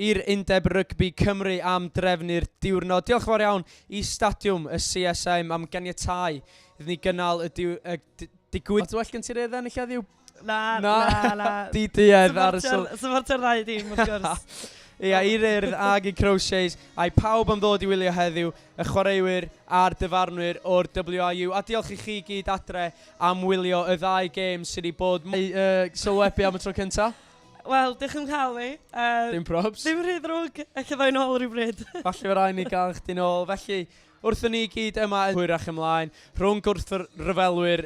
i'r Undeb Rygbi Cymru am drefnu'r diwrnod. Diolch yn fawr iawn i Stadiwm y CSM am ganiatáu iddyn ni gynnal y digwyd. O't well gen ti'r edrych ennill heddiw? Na. Di-duedd ar y Supporter ddau dim, wrth gwrs. Ia, i'r Urdd ag i Crawshays, a'i pawb am ddod i wylio heddiw, y chwaraewyr a'r dyfarnwyr o'r WIU. A diolch i chi gyd adre am wylio y ddau gêm sydd wedi bod sylwebu am y tro cynta. Wel, diolch yn cael fi. Dim probs. Dim rhy ddrwg, eich ddau nôl rhywbryd. Falle fe rai ni gael chdi nôl. Felly, wrthyn ni gyd yma yn hwyrach ymlaen, rhwng gwrthryfelwyr